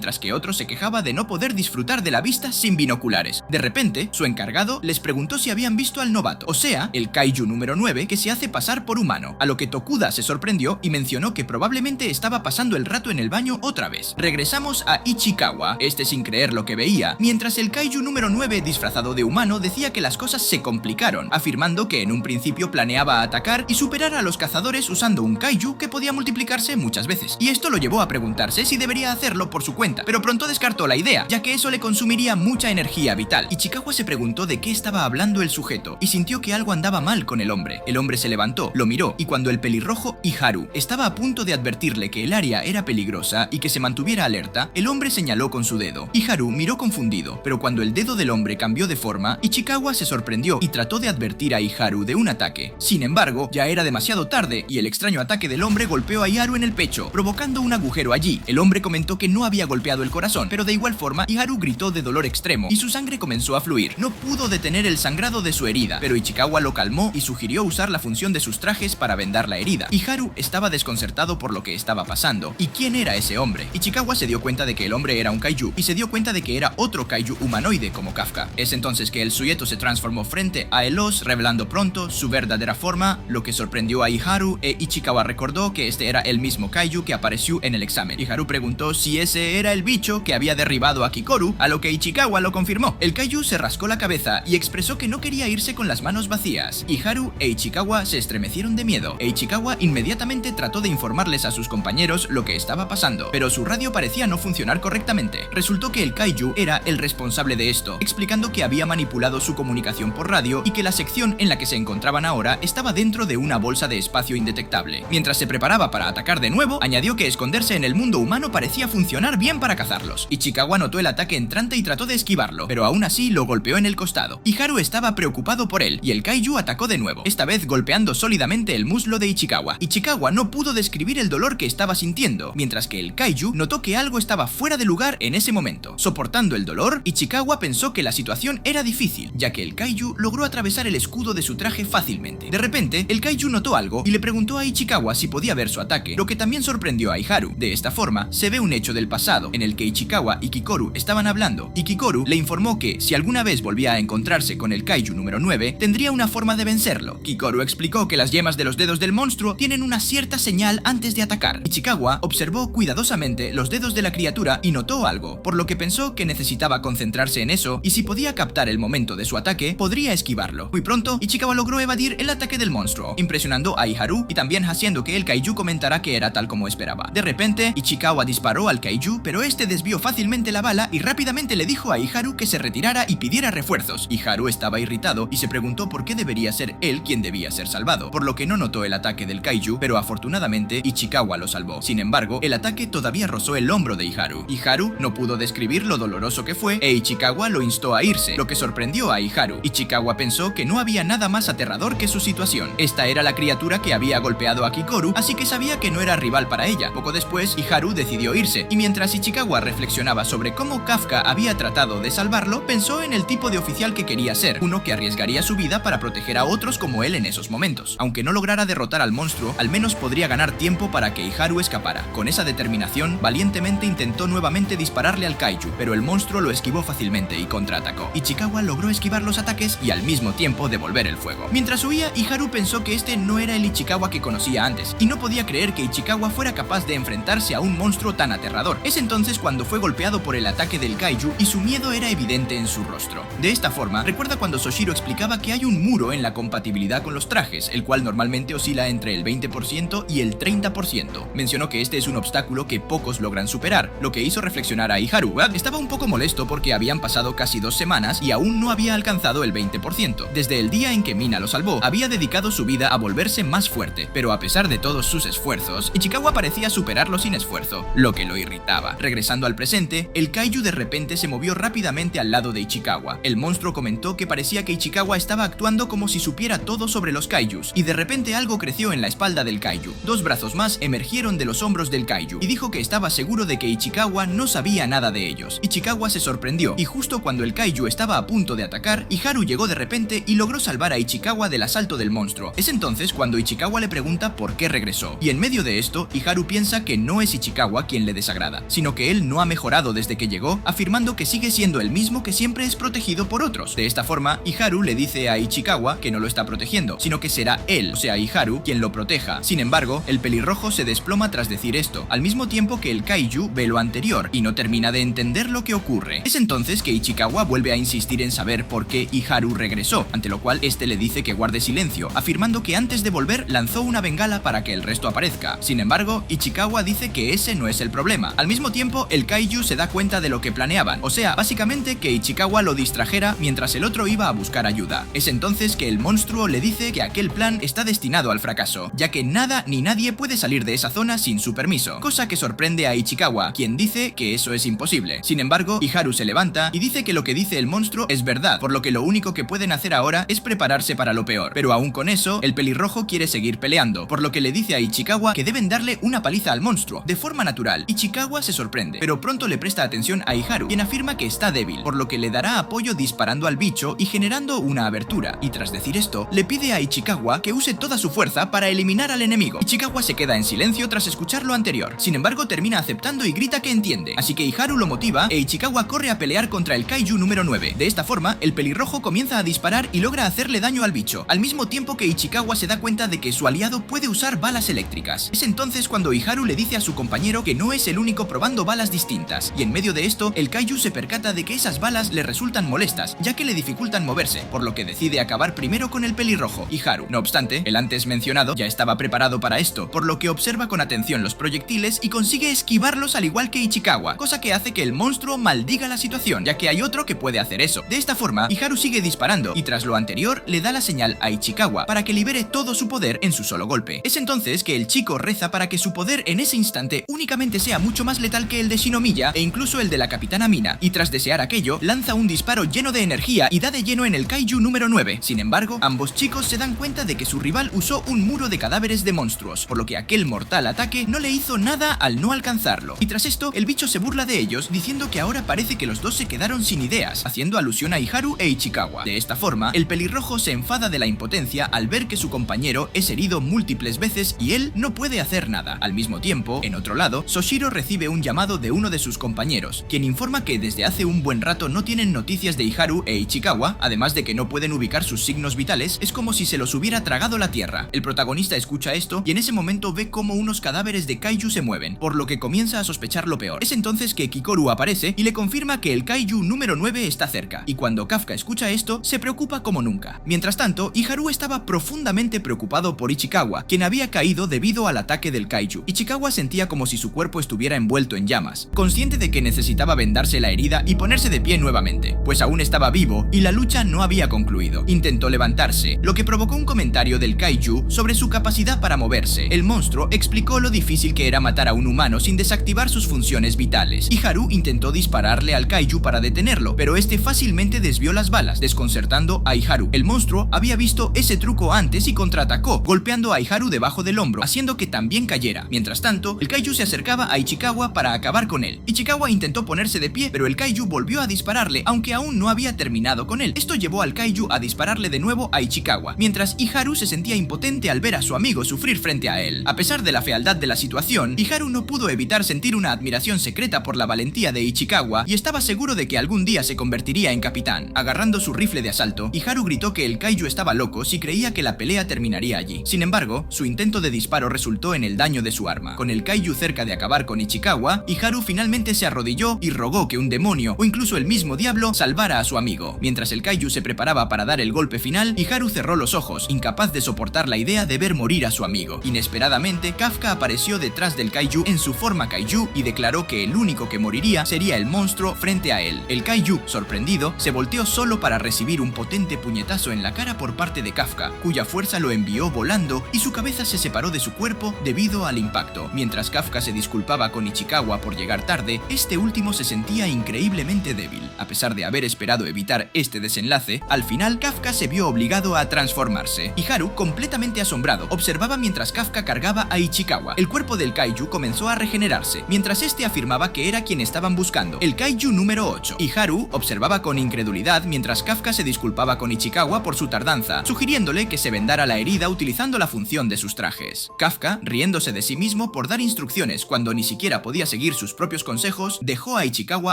mientras que otro se quejaba de no poder disfrutar de la vista sin binoculares. De repente, su encargado les preguntó si habían visto al novato, o sea, el kaiju número 9 que se hace pasar por humano, a lo que Tokuda se sorprendió y mencionó que probablemente estaba pasando el rato en el baño otra vez. Regresamos a Ichikawa, sin creer lo que veía, mientras el kaiju número 9 disfrazado de humano decía que las cosas se complicaron, afirmando que en un principio planeaba atacar y superar a los cazadores usando un kaiju que podía multiplicarse muchas veces, y esto lo llevó a preguntarse si debería hacerlo por su cuenta, pero pronto descartó la idea, ya que eso le consumiría mucha energía vital. Ichikawa se preguntó de qué estaba hablando el sujeto y sintió que algo andaba mal con el hombre. El hombre se levantó, lo miró, y cuando el pelirrojo Iharu estaba a punto de advertirle que el área era peligrosa y que se mantuviera alerta, el hombre señaló con su dedo. Iharu miró confundido, pero cuando el dedo del hombre cambió de forma, Ichikawa se sorprendió y trató de advertir a Iharu de un ataque. Sin embargo, ya era demasiado tarde y el extraño ataque del hombre golpeó a Iharu en el pecho, provocando un agujero allí. El hombre comentó que no había golpeado el corazón, pero de igual forma Iharu gritó de dolor extremo y su sangre comenzó a fluir. No pudo detener el sangrado de su herida, pero Ichikawa lo calmó y sugirió usar la función de sus trajes para vendar la herida. Iharu estaba desconcertado por lo que estaba pasando. ¿Y quién era ese hombre? Ichikawa se dio cuenta de que el hombre era un kaiju y se dio cuenta de que era otro kaiju humanoide como Kafka. Es entonces que el sujeto se transformó frente a Elos, revelando pronto su verdadera forma, lo que sorprendió a Iharu, Ichikawa recordó que este era el mismo kaiju que apareció en el examen. Iharu preguntó si ese era el bicho que había derribado a Kikoru, a lo que Ichikawa lo confirmó. El kaiju se rascó la cabeza y expresó que no quería irse con las manos vacías. Iharu e Ichikawa se estremecieron de miedo, Ichikawa inmediatamente trató de informarles a sus compañeros lo que estaba pasando, pero su radio parecía no funcionar correctamente. Resultó que el kaiju era el responsable de esto, explicando que había manipulado su comunicación por radio y que la sección en la que se encontraban ahora estaba dentro de una bolsa de espacio indetectable. Mientras se preparaba para atacar de nuevo, añadió que esconderse en el mundo humano parecía funcionar bien para cazarlos. Ichikawa notó el ataque entrante y trató de esquivarlo, pero aún así lo golpeó en el costado. Iharu estaba preocupado por él y el kaiju atacó de nuevo, esta vez golpeando sólidamente el muslo de Ichikawa. Ichikawa no pudo describir el dolor que estaba sintiendo, mientras que el kaiju notó que algo estaba fuera de lugar en ese momento. Soportando el dolor, Ichikawa pensó que la situación era difícil, ya que el kaiju logró atravesar el escudo de su traje fácilmente. De repente, el kaiju notó algo y le preguntó a Ichikawa si podía ver su ataque, lo que también sorprendió a Iharu. De esta forma, se ve un hecho del pasado, en el que Ichikawa y Kikoru estaban hablando, y Kikoru le informó que, si alguna vez volvía a encontrarse con el kaiju número 9, tendría una forma de vencerlo. Kikoru explicó que las yemas de los dedos del monstruo tienen una cierta señal antes de atacar. Ichikawa observó cuidadosamente los dedos de la criatura y notó algo, por lo que pensó que necesitaba concentrarse en eso, y si podía captar el momento de su ataque, podría esquivarlo. Muy pronto, Ichikawa logró evadir el ataque del monstruo, impresionando a Iharu y también haciendo que el kaiju comentara que era tal como esperaba. De repente, Ichikawa disparó al kaiju, pero este desvió fácilmente la bala y rápidamente le dijo a Iharu que se retirara y pidiera refuerzos. Iharu estaba irritado y se preguntó por qué debería ser él quien debía ser salvado, por lo que no notó el ataque del kaiju, pero afortunadamente Ichikawa lo salvó. Sin embargo, el ataque todavía rozó el hombro de Iharu. Iharu no pudo describir lo doloroso que fue e Ichikawa lo instó a irse, lo que sorprendió a Iharu. Ichikawa pensó que no había nada más aterrador que su situación. Esta era la criatura que había golpeado a Kikoru, así que sabía que no era rival para ella. Poco después, Iharu decidió irse, y mientras Ichikawa reflexionaba sobre cómo Kafka había tratado de salvarlo, pensó en el tipo de oficial que quería ser, uno que arriesgaría su vida para proteger a otros como él en esos momentos. Aunque no lograra derrotar al monstruo, al menos podría ganar tiempo para que Iharu escapara. Con esa determinación, valientemente intentó nuevamente dispararle al kaiju, pero el monstruo lo esquivó fácilmente y contraatacó. Ichikawa logró esquivar los ataques y al mismo tiempo devolver el fuego. Mientras huía, Iharu pensó que este no era el Ichikawa que conocía antes, y no podía creer que Ichikawa fuera capaz de enfrentarse a un monstruo tan aterrador. Es entonces cuando fue golpeado por el ataque del kaiju y su miedo era evidente en su rostro. De esta forma, recuerda cuando Soshiro explicaba que hay un muro en la compatibilidad con los trajes, el cual normalmente oscila entre el 20% y el 30%. Mencionó que este es un obstáculo que pocos logran superar, lo que hizo reflexionar a Iharu. Estaba un poco molesto porque habían pasado casi 2 semanas y aún no había alcanzado el 20%. Desde el día en que Mina lo salvó, había dedicado su vida a volverse más fuerte, pero a pesar de todos sus esfuerzos, Ichikawa parecía superarlo sin esfuerzo, lo que lo irritaba. Regresando al presente, el kaiju de repente se movió rápidamente al lado de Ichikawa. El monstruo comentó que parecía que Ichikawa estaba actuando como si supiera todo sobre los kaijus, y de repente algo creció en la espalda del kaiju. 2 brazos más emergieron de los hombros del kaiju, y dijo que estaba seguro de que Ichikawa no sabía nada de ellos. Ichikawa se sorprendió, y justo cuando el kaiju estaba a punto de atacar, Iharu llegó de repente y logró salvar a Ichikawa del asalto del monstruo. Es entonces cuando Ichikawa le pregunta por qué regresó, y en medio de esto, Iharu piensa que no es Ichikawa quien le desagrada, sino sino que él no ha mejorado desde que llegó, afirmando que sigue siendo el mismo que siempre es protegido por otros. De esta forma, Iharu le dice a Ichikawa que no lo está protegiendo, sino que será él, o sea Iharu, quien lo proteja. Sin embargo, el pelirrojo se desploma tras decir esto, al mismo tiempo que el kaiju ve lo anterior y no termina de entender lo que ocurre. Es entonces que Ichikawa vuelve a insistir en saber por qué Iharu regresó, ante lo cual este le dice que guarde silencio, afirmando que antes de volver lanzó una bengala para que el resto aparezca. Sin embargo, Ichikawa dice que ese no es el problema. Al mismo tiempo, el kaiju se da cuenta de lo que planeaban, o sea, básicamente que Ichikawa lo distrajera mientras el otro iba a buscar ayuda. Es entonces que el monstruo le dice que aquel plan está destinado al fracaso, ya que nada ni nadie puede salir de esa zona sin su permiso, cosa que sorprende a Ichikawa, quien dice que eso es imposible. Sin embargo, Iharu se levanta y dice que lo que dice el monstruo es verdad, por lo que lo único que pueden hacer ahora es prepararse para lo peor. Pero aún con eso, el pelirrojo quiere seguir peleando, por lo que le dice a Ichikawa que deben darle una paliza al monstruo, de forma natural. Ichikawa se sorprende, pero pronto le presta atención a Iharu, quien afirma que está débil, por lo que le dará apoyo disparando al bicho y generando una abertura, y tras decir esto, le pide a Ichikawa que use toda su fuerza para eliminar al enemigo. Ichikawa se queda en silencio tras escuchar lo anterior, sin embargo termina aceptando y grita que entiende, así que Iharu lo motiva e Ichikawa corre a pelear contra el kaiju número 9. De esta forma, el pelirrojo comienza a disparar y logra hacerle daño al bicho, al mismo tiempo que Ichikawa se da cuenta de que su aliado puede usar balas eléctricas. Es entonces cuando Iharu le dice a su compañero que no es el único probando balas distintas, y en medio de esto, el kaiju se percata de que esas balas le resultan molestas, ya que le dificultan moverse, por lo que decide acabar primero con el pelirrojo, Iharu. No obstante, el antes mencionado ya estaba preparado para esto, por lo que observa con atención los proyectiles y consigue esquivarlos al igual que Ichikawa, cosa que hace que el monstruo maldiga la situación, ya que hay otro que puede hacer eso. De esta forma, Iharu sigue disparando y tras lo anterior le da la señal a Ichikawa para que libere todo su poder en su solo golpe. Es entonces que el chico reza para que su poder en ese instante únicamente sea mucho más letal que el de Shinomiya e incluso el de la Capitana Mina, y tras desear aquello, lanza un disparo lleno de energía y da de lleno en el kaiju número 9. Sin embargo, ambos chicos se dan cuenta de que su rival usó un muro de cadáveres de monstruos, por lo que aquel mortal ataque no le hizo nada al no alcanzarlo. Y tras esto, el bicho se burla de ellos diciendo que ahora parece que los dos se quedaron sin ideas, haciendo alusión a Iharu e Ichikawa. De esta forma, el pelirrojo se enfada de la impotencia al ver que su compañero es herido múltiples veces y él no puede hacer nada. Al mismo tiempo, en otro lado, Soshiro recibe un llamado de uno de sus compañeros, quien informa que desde hace un buen rato no tienen noticias de Iharu e Ichikawa, además de que no pueden ubicar sus signos vitales. Es como si se los hubiera tragado la tierra. El protagonista escucha esto y en ese momento ve cómo unos cadáveres de kaiju se mueven, por lo que comienza a sospechar lo peor. Es entonces que Kikoru aparece y le confirma que el kaiju número 9 está cerca, y cuando Kafka escucha esto, se preocupa como nunca. Mientras tanto, Iharu estaba profundamente preocupado por Ichikawa, quien había caído debido al ataque del kaiju. Ichikawa sentía como si su cuerpo estuviera envuelto en llamas, consciente de que necesitaba vendarse la herida y ponerse de pie nuevamente, pues aún estaba vivo y la lucha no había concluido. Intentó levantarse, lo que provocó un comentario del kaiju sobre su capacidad para moverse. El monstruo explicó lo difícil que era matar a un humano sin desactivar sus funciones vitales. Iharu intentó dispararle al kaiju para detenerlo, pero este fácilmente desvió las balas, desconcertando a Iharu. El monstruo había visto ese truco antes y contraatacó, golpeando a Iharu debajo del hombro, haciendo que también cayera. Mientras tanto, el kaiju se acercaba a Ichikawa para acabar con él. Ichikawa intentó ponerse de pie, pero el kaiju volvió a dispararle, aunque aún no había terminado con él. Esto llevó al kaiju a dispararle de nuevo a Ichikawa, mientras Iharu se sentía impotente al ver a su amigo sufrir frente a él. A pesar de la fealdad de la situación, Iharu no pudo evitar sentir una admiración secreta por la valentía de Ichikawa y estaba seguro de que algún día se convertiría en capitán. Agarrando su rifle de asalto, Iharu gritó que el kaiju estaba loco si creía que la pelea terminaría allí. Sin embargo, su intento de disparo resultó en el daño de su arma. Con el kaiju cerca de acabar con Ichikawa, Iharu finalmente se arrodilló y rogó que un demonio o incluso el mismo diablo salvara a su amigo. Mientras el kaiju se preparaba para dar el golpe final, Iharu cerró los ojos, incapaz de soportar la idea de ver morir a su amigo. Inesperadamente, Kafka apareció detrás del kaiju en su forma kaiju y declaró que el único que moriría sería el monstruo frente a él. El kaiju, sorprendido, se volteó solo para recibir un potente puñetazo en la cara por parte de Kafka, cuya fuerza lo envió volando y su cabeza se separó de su cuerpo debido al impacto. Mientras Kafka se disculpaba con Ichikawa por llegar tarde, este último se sentía increíblemente débil. A pesar de haber esperado evitar este desenlace, al final Kafka se vio obligado a transformarse. Iharu, completamente asombrado, observaba mientras Kafka cargaba a Ichikawa. El cuerpo del kaiju comenzó a regenerarse, mientras este afirmaba que era quien estaban buscando, el kaiju número 8. Iharu observaba con incredulidad mientras Kafka se disculpaba con Ichikawa por su tardanza, sugiriéndole que se vendara la herida utilizando la función de sus trajes. Kafka, riéndose de sí mismo por dar instrucciones cuando ni siquiera podía seguir seguir sus propios consejos, dejó a Ichikawa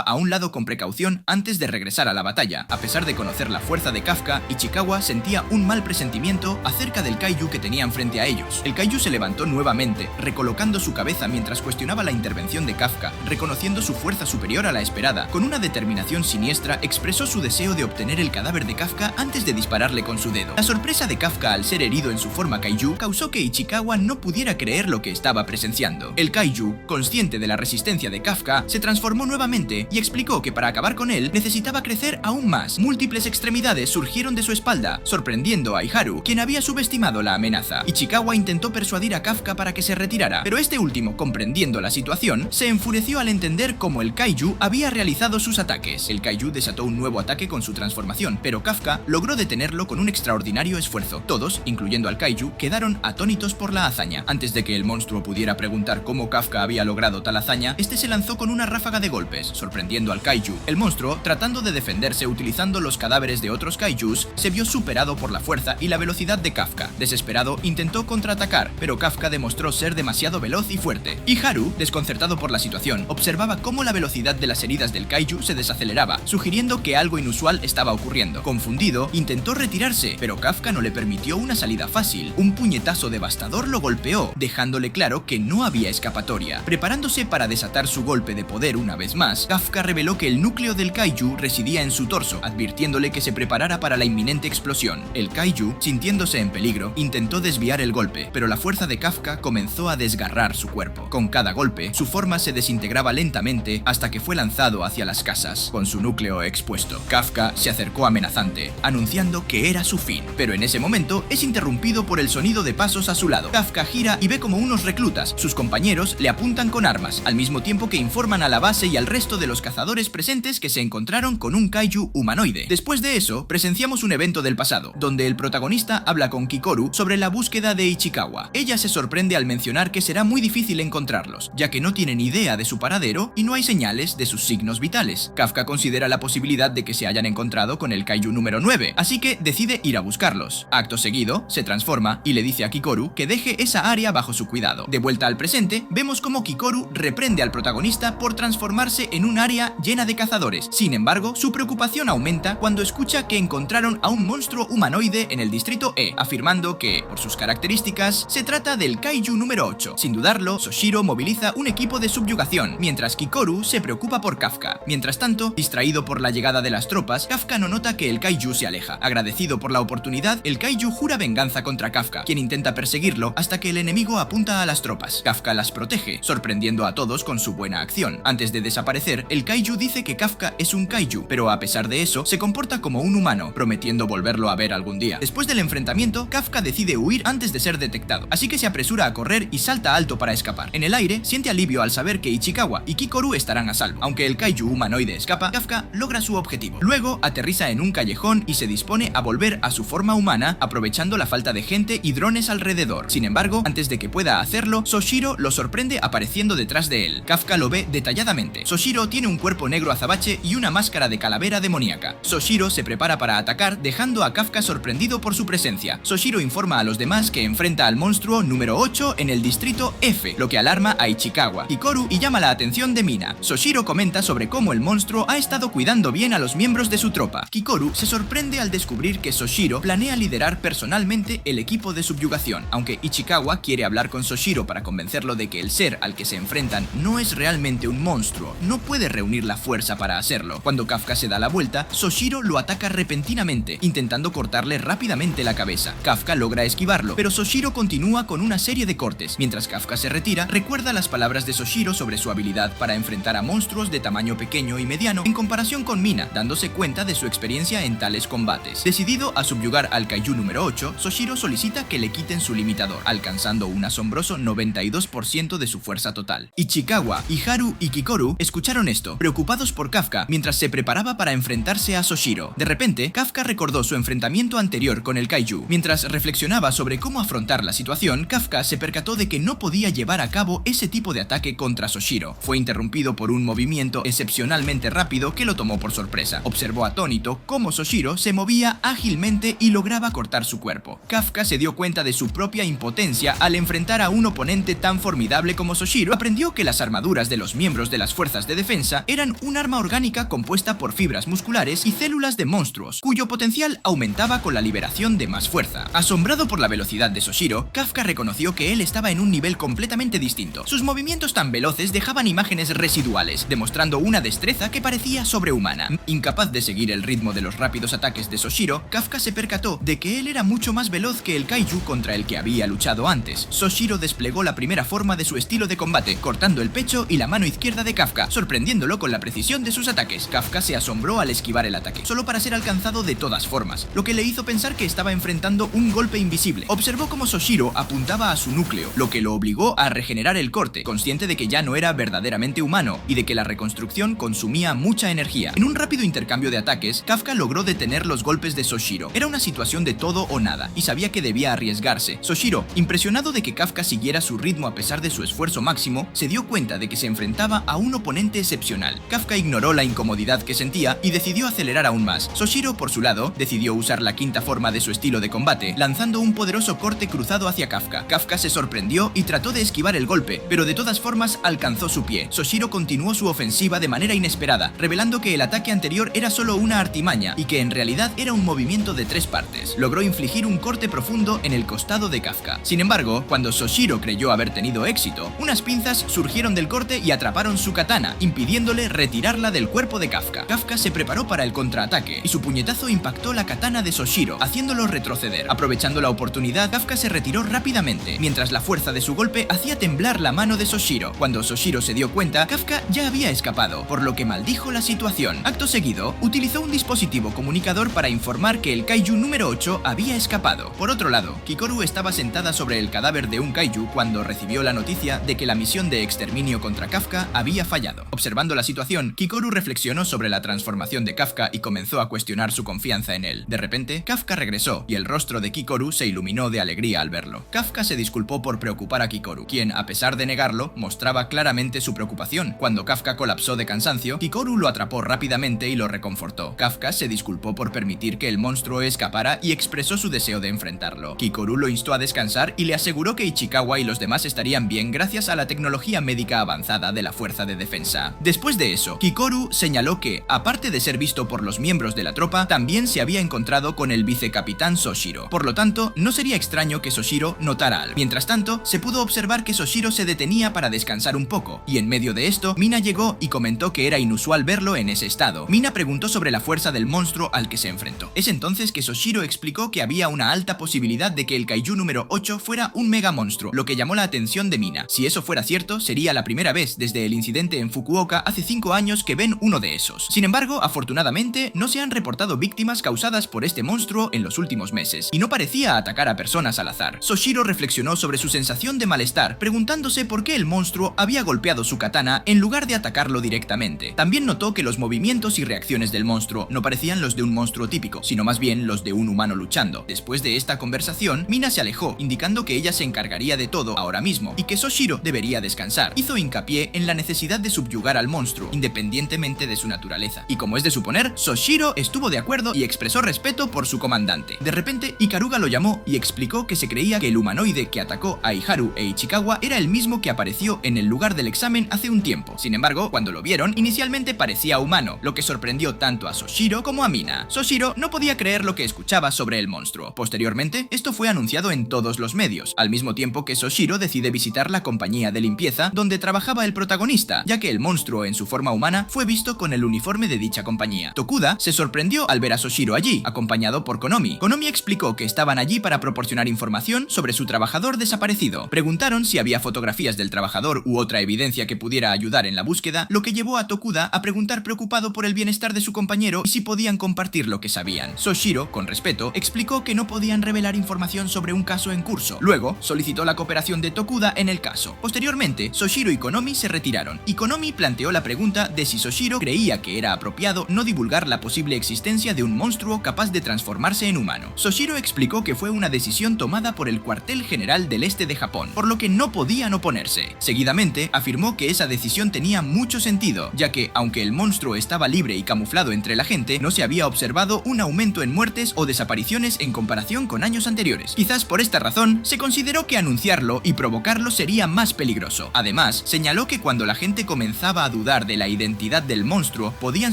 a un lado con precaución antes de regresar a la batalla. A pesar de conocer la fuerza de Kafka, Ichikawa sentía un mal presentimiento acerca del kaiju que tenían frente a ellos. El kaiju se levantó nuevamente, recolocando su cabeza mientras cuestionaba la intervención de Kafka, reconociendo su fuerza superior a la esperada. Con una determinación siniestra, expresó su deseo de obtener el cadáver de Kafka antes de dispararle con su dedo. La sorpresa de Kafka al ser herido en su forma kaiju causó que Ichikawa no pudiera creer lo que estaba presenciando. El kaiju, consciente de la resistencia de Kafka, se transformó nuevamente y explicó que para acabar con él necesitaba crecer aún más. Múltiples extremidades surgieron de su espalda, sorprendiendo a Iharu, quien había subestimado la amenaza. Ichikawa intentó persuadir a Kafka para que se retirara, pero este último, comprendiendo la situación, se enfureció al entender cómo el kaiju había realizado sus ataques. El kaiju desató un nuevo ataque con su transformación, pero Kafka logró detenerlo con un extraordinario esfuerzo. Todos, incluyendo al kaiju, quedaron atónitos por la hazaña. Antes de que el monstruo pudiera preguntar cómo Kafka había logrado tal hazaña, este se lanzó con una ráfaga de golpes, sorprendiendo al kaiju. El monstruo, tratando de defenderse utilizando los cadáveres de otros kaijus, se vio superado por la fuerza y la velocidad de Kafka. Desesperado, intentó contraatacar, pero Kafka demostró ser demasiado veloz y fuerte. Iharu, desconcertado por la situación, observaba cómo la velocidad de las heridas del kaiju se desaceleraba, sugiriendo que algo inusual estaba ocurriendo. Confundido, intentó retirarse, pero Kafka no le permitió una salida fácil. Un puñetazo devastador lo golpeó, dejándole claro que no había escapatoria. Preparándose para desatar su golpe de poder una vez más, Kafka reveló que el núcleo del kaiju residía en su torso, advirtiéndole que se preparara para la inminente explosión. El kaiju, sintiéndose en peligro, intentó desviar el golpe, pero la fuerza de Kafka comenzó a desgarrar su cuerpo. Con cada golpe, su forma se desintegraba lentamente hasta que fue lanzado hacia las casas, con su núcleo expuesto. Kafka se acercó amenazante, anunciando que era su fin, pero en ese momento es interrumpido por el sonido de pasos a su lado. Kafka gira y ve como unos reclutas, sus compañeros, le apuntan con armas, al mismo tiempo que informan a la base y al resto de los cazadores presentes que se encontraron con un kaiju humanoide. Después de eso, presenciamos un evento del pasado, donde el protagonista habla con Kikoru sobre la búsqueda de Ichikawa. Ella se sorprende al mencionar que será muy difícil encontrarlos, ya que no tienen idea de su paradero y no hay señales de sus signos vitales. Kafka considera la posibilidad de que se hayan encontrado con el kaiju número 9, así que decide ir a buscarlos. Acto seguido, se transforma y le dice a Kikoru que deje esa área bajo su cuidado. De vuelta al presente, vemos cómo Kikoru reprende al protagonista por transformarse en un área llena de cazadores. Sin embargo, su preocupación aumenta cuando escucha que encontraron a un monstruo humanoide en el distrito E, afirmando que, por sus características, se trata del kaiju número 8. Sin dudarlo, Soshiro moviliza un equipo de subyugación, mientras Kikoru se preocupa por Kafka. Mientras tanto, distraído por la llegada de las tropas, Kafka no nota que el kaiju se aleja. Agradecido por la oportunidad, el kaiju jura venganza contra Kafka, quien intenta perseguirlo hasta que el enemigo apunta a las tropas. Kafka las protege, sorprendiendo a todos con su buena acción. Antes de desaparecer, el kaiju dice que Kafka es un kaiju, pero a pesar de eso, se comporta como un humano, prometiendo volverlo a ver algún día. Después del enfrentamiento, Kafka decide huir antes de ser detectado, así que se apresura a correr y salta alto para escapar. En el aire, siente alivio al saber que Ichikawa y Kikoru estarán a salvo. Aunque el kaiju humanoide escapa, Kafka logra su objetivo. Luego, aterriza en un callejón y se dispone a volver a su forma humana, aprovechando la falta de gente y drones alrededor. Sin embargo, antes de que pueda hacerlo, Soshiro lo sorprende apareciendo detrás de él. Kafka lo ve detalladamente. Soshiro tiene un cuerpo negro azabache y una máscara de calavera demoníaca. Soshiro se prepara para atacar, dejando a Kafka sorprendido por su presencia. Soshiro informa a los demás que enfrenta al monstruo número 8 en el distrito F, lo que alarma a Ichikawa, Kikoru y llama la atención de Mina. Soshiro comenta sobre cómo el monstruo ha estado cuidando bien a los miembros de su tropa. Kikoru se sorprende al descubrir que Soshiro planea liderar personalmente el equipo de subyugación. Aunque Ichikawa quiere hablar con Soshiro para convencerlo de que el ser al que se enfrentan no es realmente un monstruo, no puede reunir la fuerza para hacerlo. Cuando Kafka se da la vuelta, Soshiro lo ataca repentinamente, intentando cortarle rápidamente la cabeza. Kafka logra esquivarlo, pero Soshiro continúa con una serie de cortes. Mientras Kafka se retira, recuerda las palabras de Soshiro sobre su habilidad para enfrentar a monstruos de tamaño pequeño y mediano en comparación con Mina, dándose cuenta de su experiencia en tales combates. Decidido a subyugar al kaiju número 8, Soshiro solicita que le quiten su limitador, alcanzando un asombroso 92% de su fuerza total. Ichikawa, Iharu y Kikoru escucharon esto, preocupados por Kafka, mientras se preparaba para enfrentarse a Soshiro. De repente, Kafka recordó su enfrentamiento anterior con el kaiju. Mientras reflexionaba sobre cómo afrontar la situación, Kafka se percató de que no podía llevar a cabo ese tipo de ataque contra Soshiro. Fue interrumpido por un movimiento excepcionalmente rápido que lo tomó por sorpresa. Observó atónito cómo Soshiro se movía ágilmente y lograba cortar su cuerpo. Kafka se dio cuenta de su propia impotencia al enfrentar a un oponente tan formidable como Soshiro. Aprendió que las las armaduras de los miembros de las fuerzas de defensa eran un arma orgánica compuesta por fibras musculares y células de monstruos, cuyo potencial aumentaba con la liberación de más fuerza. Asombrado por la velocidad de Soshiro, Kafka reconoció que él estaba en un nivel completamente distinto. Sus movimientos tan veloces dejaban imágenes residuales, demostrando una destreza que parecía sobrehumana. Incapaz de seguir el ritmo de los rápidos ataques de Soshiro, Kafka se percató de que él era mucho más veloz que el kaiju contra el que había luchado antes. Soshiro desplegó la primera forma de su estilo de combate, cortando el pecho y la mano izquierda de Kafka, sorprendiéndolo con la precisión de sus ataques. Kafka se asombró al esquivar el ataque, solo para ser alcanzado de todas formas, lo que le hizo pensar que estaba enfrentando un golpe invisible. Observó cómo Soshiro apuntaba a su núcleo, lo que lo obligó a regenerar el corte, consciente de que ya no era verdaderamente humano y de que la reconstrucción consumía mucha energía. En un rápido intercambio de ataques, Kafka logró detener los golpes de Soshiro. Era una situación de todo o nada, y sabía que debía arriesgarse. Soshiro, impresionado de que Kafka siguiera su ritmo a pesar de su esfuerzo máximo, se dio cuenta de que se enfrentaba a un oponente excepcional. Kafka ignoró la incomodidad que sentía y decidió acelerar aún más. Soshiro, por su lado, decidió usar la quinta forma de su estilo de combate, lanzando un poderoso corte cruzado hacia Kafka. Kafka se sorprendió y trató de esquivar el golpe, pero de todas formas alcanzó su pie. Soshiro continuó su ofensiva de manera inesperada, revelando que el ataque anterior era solo una artimaña y que en realidad era un movimiento de 3 partes. Logró infligir un corte profundo en el costado de Kafka. Sin embargo, cuando Soshiro creyó haber tenido éxito, unas pinzas surgieron del corte y atraparon su katana, impidiéndole retirarla del cuerpo de Kafka. Kafka se preparó para el contraataque y su puñetazo impactó la katana de Soshiro, haciéndolo retroceder. Aprovechando la oportunidad, Kafka se retiró rápidamente, mientras la fuerza de su golpe hacía temblar la mano de Soshiro. Cuando Soshiro se dio cuenta, Kafka ya había escapado, por lo que maldijo la situación. Acto seguido, utilizó un dispositivo comunicador para informar que el kaiju número 8 había escapado. Por otro lado, Kikoru estaba sentada sobre el cadáver de un kaiju cuando recibió la noticia de que la misión de exterminio contra Kafka había fallado. Observando la situación, Kikoru reflexionó sobre la transformación de Kafka y comenzó a cuestionar su confianza en él. De repente, Kafka regresó y el rostro de Kikoru se iluminó de alegría al verlo. Kafka se disculpó por preocupar a Kikoru, quien, a pesar de negarlo, mostraba claramente su preocupación. Cuando Kafka colapsó de cansancio, Kikoru lo atrapó rápidamente y lo reconfortó. Kafka se disculpó por permitir que el monstruo escapara y expresó su deseo de enfrentarlo. Kikoru lo instó a descansar y le aseguró que Ichikawa y los demás estarían bien gracias a la tecnología médica avanzada de la fuerza de defensa. Después de eso, Kikoru señaló que, aparte de ser visto por los miembros de la tropa, también se había encontrado con el vicecapitán Soshiro. Por lo tanto, no sería extraño que Soshiro notara algo. Mientras tanto, se pudo observar que Soshiro se detenía para descansar un poco, y en medio de esto, Mina llegó y comentó que era inusual verlo en ese estado. Mina preguntó sobre la fuerza del monstruo al que se enfrentó. Es entonces que Soshiro explicó que había una alta posibilidad de que el kaiju número 8 fuera un mega monstruo, lo que llamó la atención de Mina. Si eso fuera cierto, sería la primera vez desde el incidente en Fukuoka hace 5 años que ven uno de esos. Sin embargo, afortunadamente, no se han reportado víctimas causadas por este monstruo en los últimos meses, y no parecía atacar a personas al azar. Soshiro reflexionó sobre su sensación de malestar, preguntándose por qué el monstruo había golpeado su katana en lugar de atacarlo directamente. También notó que los movimientos y reacciones del monstruo no parecían los de un monstruo típico, sino más bien los de un humano luchando. Después de esta conversación, Mina se alejó, indicando que ella se encargaría de todo ahora mismo, y que Soshiro debería descansar. Hizo hincapié en la necesidad de subyugar al monstruo, independientemente de su naturaleza. Y como es de suponer, Soshiro estuvo de acuerdo y expresó respeto por su comandante. De repente, Ikaruga lo llamó y explicó que se creía que el humanoide que atacó a Iharu e Ichikawa era el mismo que apareció en el lugar del examen hace un tiempo. Sin embargo, cuando lo vieron, inicialmente parecía humano, lo que sorprendió tanto a Soshiro como a Mina. Soshiro no podía creer lo que escuchaba sobre el monstruo. Posteriormente, esto fue anunciado en todos los medios, al mismo tiempo que Soshiro decide visitar la compañía de limpieza donde trabajaba el protagonista, ya que el monstruo en su forma humana fue visto con el uniforme de dicha compañía. Tokuda se sorprendió al ver a Soshiro allí, acompañado por Konomi. Konomi explicó que estaban allí para proporcionar información sobre su trabajador desaparecido. Preguntaron si había fotografías del trabajador u otra evidencia que pudiera ayudar en la búsqueda, lo que llevó a Tokuda a preguntar preocupado por el bienestar de su compañero y si podían compartir lo que sabían. Soshiro, con respeto, explicó que no podían revelar información sobre un caso en curso. Luego, solicitó la cooperación de Tokuda en el caso. Posteriormente, Soshiro y Konomi se retiraron, y Konomi planteó la pregunta de si Soshiro creía que era apropiado no divulgar la posible existencia de un monstruo capaz de transformarse en humano. Soshiro explicó que fue una decisión tomada por el cuartel general del este de Japón, por lo que no podían oponerse. Seguidamente, afirmó que esa decisión tenía mucho sentido, ya que, aunque el monstruo estaba libre y camuflado entre la gente, no se había observado un aumento en muertes o desapariciones en comparación con años anteriores. Quizás por esta razón, se consideró que anunciarlo y provocarlo sería más peligroso. Además, Además, señaló que cuando la gente comenzaba a dudar de la identidad del monstruo, podían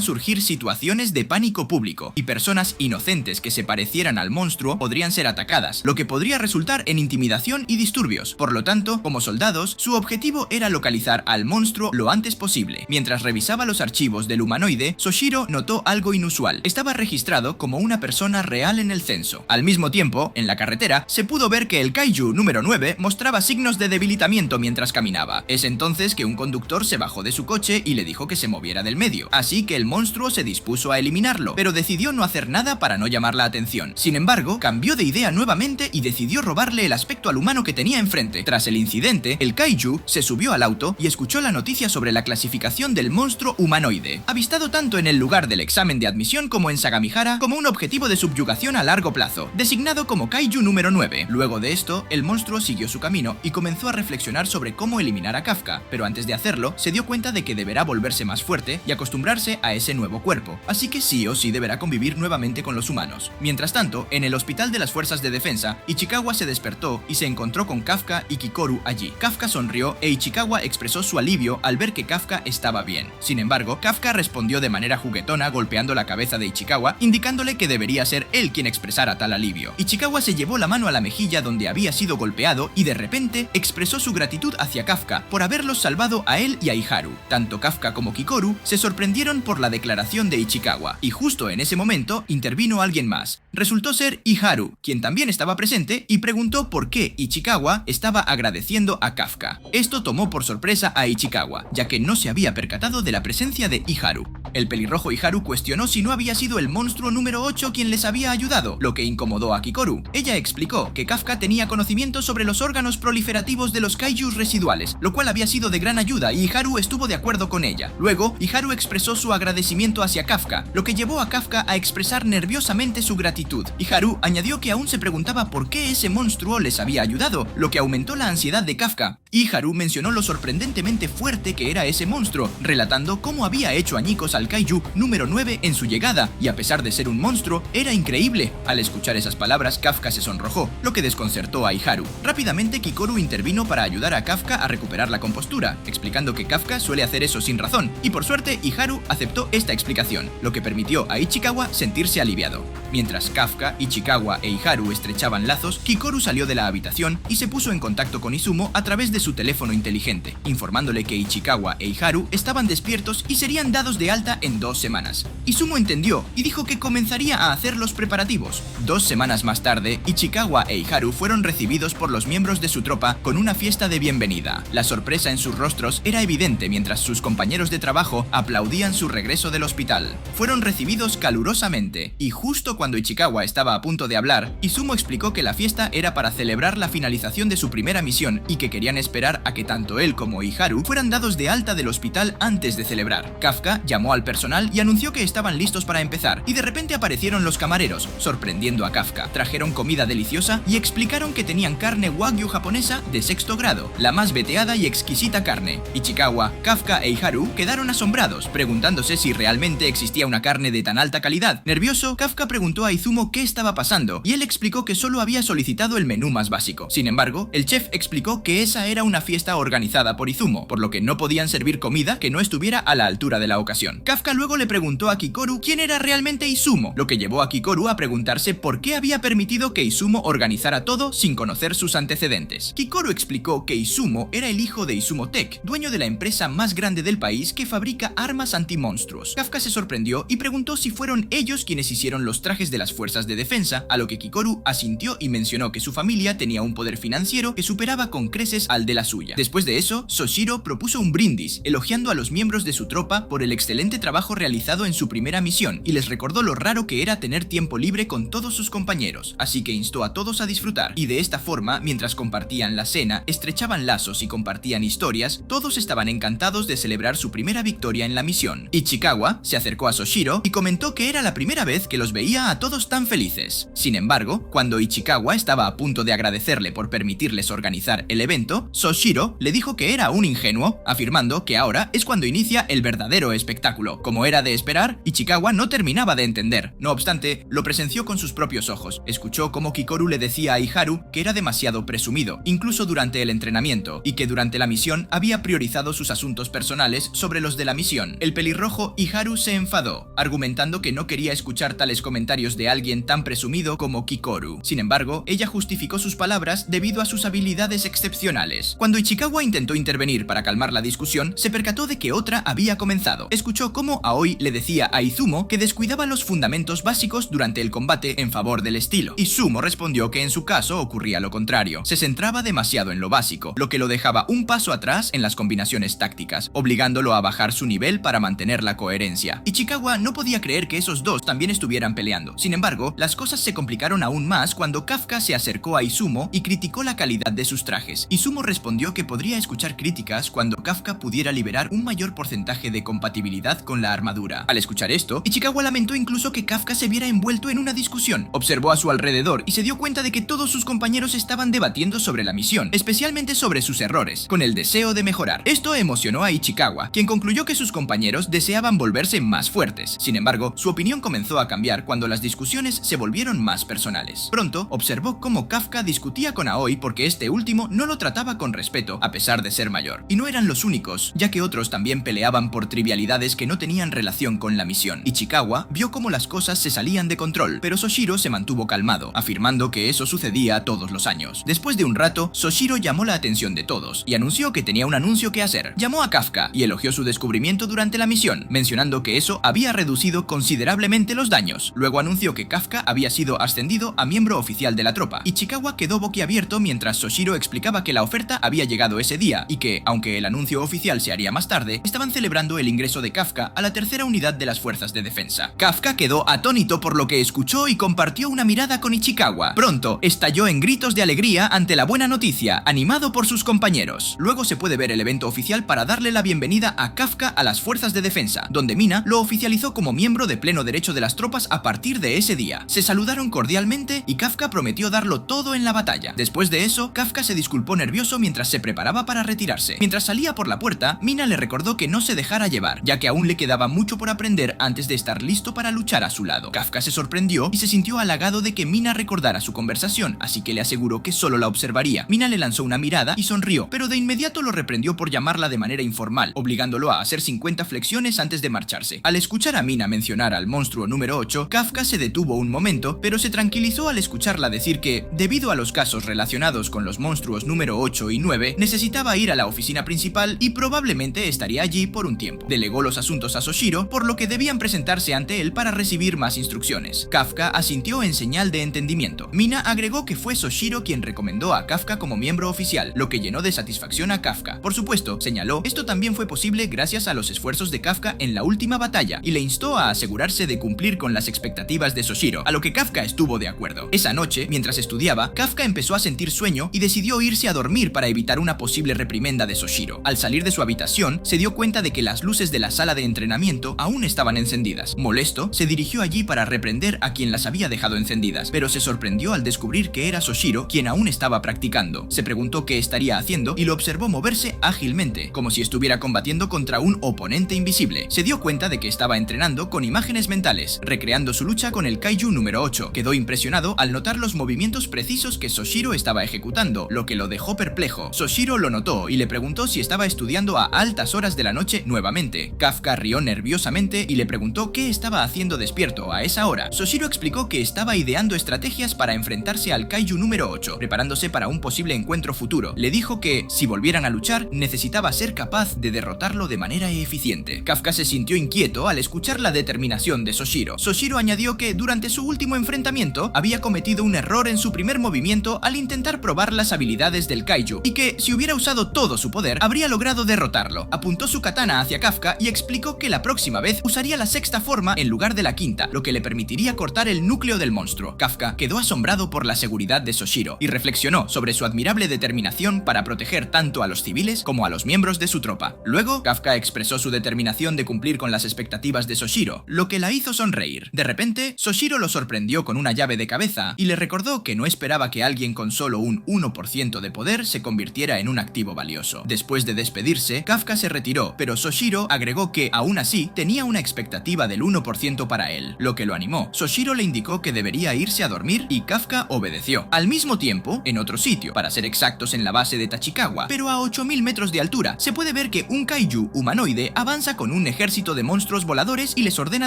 surgir situaciones de pánico público, y personas inocentes que se parecieran al monstruo podrían ser atacadas, lo que podría resultar en intimidación y disturbios. Por lo tanto, como soldados, su objetivo era localizar al monstruo lo antes posible. Mientras revisaba los archivos del humanoide, Soshiro notó algo inusual. Estaba registrado como una persona real en el censo. Al mismo tiempo, en la carretera, se pudo ver que el Kaiju número 9 mostraba signos de debilitamiento mientras caminaba. Es entonces que un conductor se bajó de su coche y le dijo que se moviera del medio. Así que el monstruo se dispuso a eliminarlo, pero decidió no hacer nada para no llamar la atención. Sin embargo, cambió de idea nuevamente y decidió robarle el aspecto al humano que tenía enfrente. Tras el incidente, el Kaiju se subió al auto y escuchó la noticia sobre la clasificación del monstruo humanoide, avistado tanto en el lugar del examen de admisión como en Sagamihara como un objetivo de subyugación a largo plazo, designado como Kaiju número 9. Luego de esto, el monstruo siguió su camino y comenzó a reflexionar sobre cómo eliminar a Kafka, pero antes de hacerlo, se dio cuenta de que deberá volverse más fuerte y acostumbrarse a ese nuevo cuerpo, así que sí o sí deberá convivir nuevamente con los humanos. Mientras tanto, en el hospital de las fuerzas de defensa, Ichikawa se despertó y se encontró con Kafka y Kikoru allí. Kafka sonrió e Ichikawa expresó su alivio al ver que Kafka estaba bien. Sin embargo, Kafka respondió de manera juguetona golpeando la cabeza de Ichikawa, indicándole que debería ser él quien expresara tal alivio. Ichikawa se llevó la mano a la mejilla donde había sido golpeado y de repente expresó su gratitud hacia Kafka por haberlos salvado a él y a Iharu. Tanto Kafka como Kikoru se sorprendieron por la declaración de Ichikawa, y justo en ese momento intervino alguien más. Resultó ser Iharu, quien también estaba presente y preguntó por qué Ichikawa estaba agradeciendo a Kafka. Esto tomó por sorpresa a Ichikawa, ya que no se había percatado de la presencia de Iharu. El pelirrojo Iharu cuestionó si no había sido el monstruo número 8 quien les había ayudado, lo que incomodó a Kikoru. Ella explicó que Kafka tenía conocimiento sobre los órganos proliferativos de los kaijus residuales, lo cual había sido de gran ayuda y Iharu estuvo de acuerdo con ella. Luego, Iharu expresó su agradecimiento hacia Kafka, lo que llevó a Kafka a expresar nerviosamente su gratitud. Iharu añadió que aún se preguntaba por qué ese monstruo les había ayudado, lo que aumentó la ansiedad de Kafka. Iharu mencionó lo sorprendentemente fuerte que era ese monstruo, relatando cómo había hecho añicos al Kaiju número 9 en su llegada, y a pesar de ser un monstruo, era increíble. Al escuchar esas palabras, Kafka se sonrojó, lo que desconcertó a Iharu. Rápidamente, Kikoru intervino para ayudar a Kafka a recuperar la compostura, explicando que Kafka suele hacer eso sin razón, y por suerte, Iharu aceptó esta explicación, lo que permitió a Ichikawa sentirse aliviado. Mientras Kafka, Ichikawa e Iharu estrechaban lazos, Kikoru salió de la habitación y se puso en contacto con Izumo a través de su teléfono inteligente, informándole que Ichikawa e Iharu estaban despiertos y serían dados de alta en 2 semanas. Izumo entendió y dijo que comenzaría a hacer los preparativos. 2 semanas más tarde, Ichikawa e Iharu fueron recibidos por los miembros de su tropa con una fiesta de bienvenida. La sorpresa en sus rostros era evidente mientras sus compañeros de trabajo aplaudían su regreso del hospital. Fueron recibidos calurosamente, y justo cuando Ichikawa estaba a punto de hablar, Izumo explicó que la fiesta era para celebrar la finalización de su primera misión y que querían esperar a que tanto él como Iharu fueran dados de alta del hospital antes de celebrar. Kafka llamó al personal y anunció que estaban listos para empezar, y de repente aparecieron los camareros, sorprendiendo a Kafka. Trajeron comida deliciosa y explicaron que tenían carne wagyu japonesa de 6º grado, la más veteada y exquisita carne. Ichikawa, Kafka e Iharu quedaron asombrados, preguntándose si realmente existía una carne de tan alta calidad. Nervioso, Kafka preguntó a Izumo qué estaba pasando, y él explicó que solo había solicitado el menú más básico. Sin embargo, el chef explicó que esa era una fiesta organizada por Izumo, por lo que no podían servir comida que no estuviera a la altura de la ocasión. Kafka luego le preguntó a Kikoru quién era realmente Izumo, lo que llevó a Kikoru a preguntarse por qué había permitido que Izumo organizara todo sin conocer sus antecedentes. Kikoru explicó que Izumo era el hijo de Izumo Tech, dueño de la empresa más grande del país que fabrica armas antimonstruos. Kafka se sorprendió y preguntó si fueron ellos quienes hicieron los trajes de las fuerzas de defensa, a lo que Kikoru asintió y mencionó que su familia tenía un poder financiero que superaba con creces al de la suya. Después de eso, Soshiro propuso un brindis, elogiando a los miembros de su tropa por el excelente trabajo realizado en su primera misión, y les recordó lo raro que era tener tiempo libre con todos sus compañeros, así que instó a todos a disfrutar, y de esta forma, mientras compartían la cena, estrechaban lazos y compartían historias, todos estaban encantados de celebrar su primera victoria en la misión. Ichikawa se acercó a Soshiro y comentó que era la primera vez que los veía a todos tan felices. Sin embargo, cuando Ichikawa estaba a punto de agradecerle por permitirles organizar el evento, Soshiro le dijo que era un ingenuo, afirmando que ahora es cuando inicia el verdadero espectáculo. Como era de esperar, Ichikawa no terminaba de entender. No obstante, lo presenció con sus propios ojos. Escuchó cómo Kikoru le decía a Iharu que era demasiado presumido, incluso durante el entrenamiento, y que durante la misión había priorizado sus asuntos personales sobre los de la misión. El pelirrojo Iharu se enfadó, argumentando que no quería escuchar tales comentarios de alguien tan presumido como Kikoru. Sin embargo, ella justificó sus palabras debido a sus habilidades excepcionales. Cuando Ichikawa intentó intervenir para calmar la discusión, se percató de que otra había comenzado. Escuchó cómo Aoi le decía a Izumo que descuidaba los fundamentos básicos durante el combate en favor del estilo. Izumo respondió que en su caso ocurría lo contrario. Se centraba demasiado en lo básico, lo que lo dejaba un paso atrás en las combinaciones tácticas, obligándolo a bajar su nivel para mantener la coherencia. Ichikawa no podía creer que esos dos también estuvieran peleando. Sin embargo, las cosas se complicaron aún más cuando Kafka se acercó a Izumo y criticó la calidad de sus trajes. Izumo respondió que podría escuchar críticas cuando Kafka pudiera liberar un mayor porcentaje de compatibilidad con la armadura. Al escuchar esto, Ichikawa lamentó incluso que Kafka se viera envuelto en una discusión. Observó a su alrededor y se dio cuenta de que todos sus compañeros estaban debatiendo sobre la misión, especialmente sobre sus errores, con el deseo de mejorar. Esto emocionó a Ichikawa, quien concluyó que sus compañeros deseaban volverse más fuertes. Sin embargo, su opinión comenzó a cambiar cuando las discusiones se volvieron más personales. Pronto, observó cómo Kafka discutía con Aoi porque este último no lo trataba con respeto, a pesar de ser mayor. Y no eran los únicos, ya que otros también peleaban por trivialidades que no tenían relación con la misión. Ichikawa vio cómo las cosas se salían de control, pero Soshiro se mantuvo calmado, afirmando que eso sucedía todos los años. Después de un rato, Soshiro llamó la atención de todos y anunció que tenía un anuncio que hacer. Llamó a Kafka y elogió su descubrimiento durante la misión, mencionando que eso había reducido considerablemente los daños. Luego anunció que Kafka había sido ascendido a miembro oficial de la tropa. Ichikawa quedó boquiabierto mientras Soshiro explicaba que la oferta había llegado ese día y que, aunque el anuncio oficial se haría más tarde, estaban celebrando el ingreso de Kafka a la tercera unidad de las fuerzas de defensa. Kafka quedó atónito por lo que escuchó y compartió una mirada con Ichikawa. Pronto, estalló en gritos de alegría ante la buena noticia, animado por sus compañeros. Luego se puede ver el evento oficial para darle la bienvenida a Kafka a las fuerzas de defensa, donde Mina lo oficializó como miembro de pleno derecho de las tropas a partir de ese día. Se saludaron cordialmente y Kafka prometió darlo todo en la batalla. Después de eso, Kafka se disculpó nervioso mientras se preparaba para retirarse. Mientras salía por la puerta, Mina le recordó que no se dejara llevar, ya que aún le quedaba mucho por aprender antes de estar listo para luchar a su lado. Kafka se sorprendió y se sintió halagado de que Mina recordara su conversación, así que le aseguró que solo la observaría. Mina le lanzó una mirada y sonrió, pero de inmediato lo reprendió por llamarla de manera informal, obligándolo a hacer 50 flexiones antes de marcharse. Al escuchar a Mina mencionar al monstruo número 8, Kafka se detuvo un momento, pero se tranquilizó al escucharla decir que, debido a los casos relacionados con los monstruos número 8 y 9, necesitaba ir a la oficina principal y probablemente estaría allí por un tiempo. Delegó los asuntos a Soshiro, por lo que debían presentarse ante él para recibir más instrucciones. Kafka asintió en señal de entendimiento. Mina agregó que fue Soshiro quien recomendó a Kafka como miembro oficial, lo que llenó de satisfacción a Kafka. Por supuesto, señaló, esto también fue posible gracias a los esfuerzos de Kafka en la última batalla, y le instó a asegurarse de cumplir con las expectativas de Soshiro, a lo que Kafka estuvo de acuerdo. Esa noche, mientras estudiaba, Kafka empezó a sentir sueño y decidió irse a dormir para evitar una posible reprimenda de Soshiro. Al salir de su habitación, se dio cuenta de que las luces de la sala de entrenamiento aún estaban encendidas. Molesto, se dirigió allí para reprender a quien las había dejado encendidas, pero se sorprendió al descubrir que era Soshiro quien aún estaba practicando. Se preguntó qué estaría haciendo y lo observó moverse ágilmente, como si estuviera combatiendo contra un oponente invisible. Se dio cuenta de que estaba entrenando con imágenes mentales, recreando su lucha con el Kaiju número 8. Quedó impresionado al notar los movimientos precisos que Soshiro estaba ejecutando, lo que lo dejó perplejo. Soshiro lo notó y le preguntó si estaba estudiando a altas horas de la noche nuevamente. Kafka rió nerviosamente y le preguntó qué estaba haciendo despierto a esa hora. Soshiro explicó que estaba ideando estrategias para enfrentarse al Kaiju número 8, preparándose para un posible encuentro futuro. Le dijo que, si volvieran a luchar, necesitaba ser capaz de derrotarlo de manera eficiente. Kafka se sintió inquieto al escuchar la determinación de Soshiro. Soshiro añadió que durante su último enfrentamiento había cometido un error en su primer movimiento al intentar probar las habilidades del Kaiju, y que si hubiera usado todo su poder, habría logrado derrotarlo. Apuntó su katana hacia Kafka y explicó que la próxima vez usaría la sexta forma en lugar de la quinta, lo que le permitiría cortar el núcleo del monstruo. Kafka quedó asombrado por la seguridad de Soshiro y reflexionó sobre su admirable determinación para proteger tanto a los civiles como a los miembros de su tropa. Luego, Kafka expresó su determinación de cumplir con las expectativas de Soshiro, lo que la hizo sonreír. De repente, Soshiro lo sorprendió con una llave de cabeza y le recordó que no esperaba que alguien con solo un 1% de poder se convirtiera en un activo valioso. Después de despedirse, Kafka se retiró, pero Soshiro agregó que, aún así, tenía una expectativa del 1% para él, lo que lo animó. Soshiro le indicó que debería irse a dormir y Kafka obedeció. Al mismo tiempo, en otro sitio, para ser exactos en la base de Tachikawa, pero a 8000 metros de altura, se puede ver que un kaiju humanoide avanza con un ejército de monstruos voladores y les ordena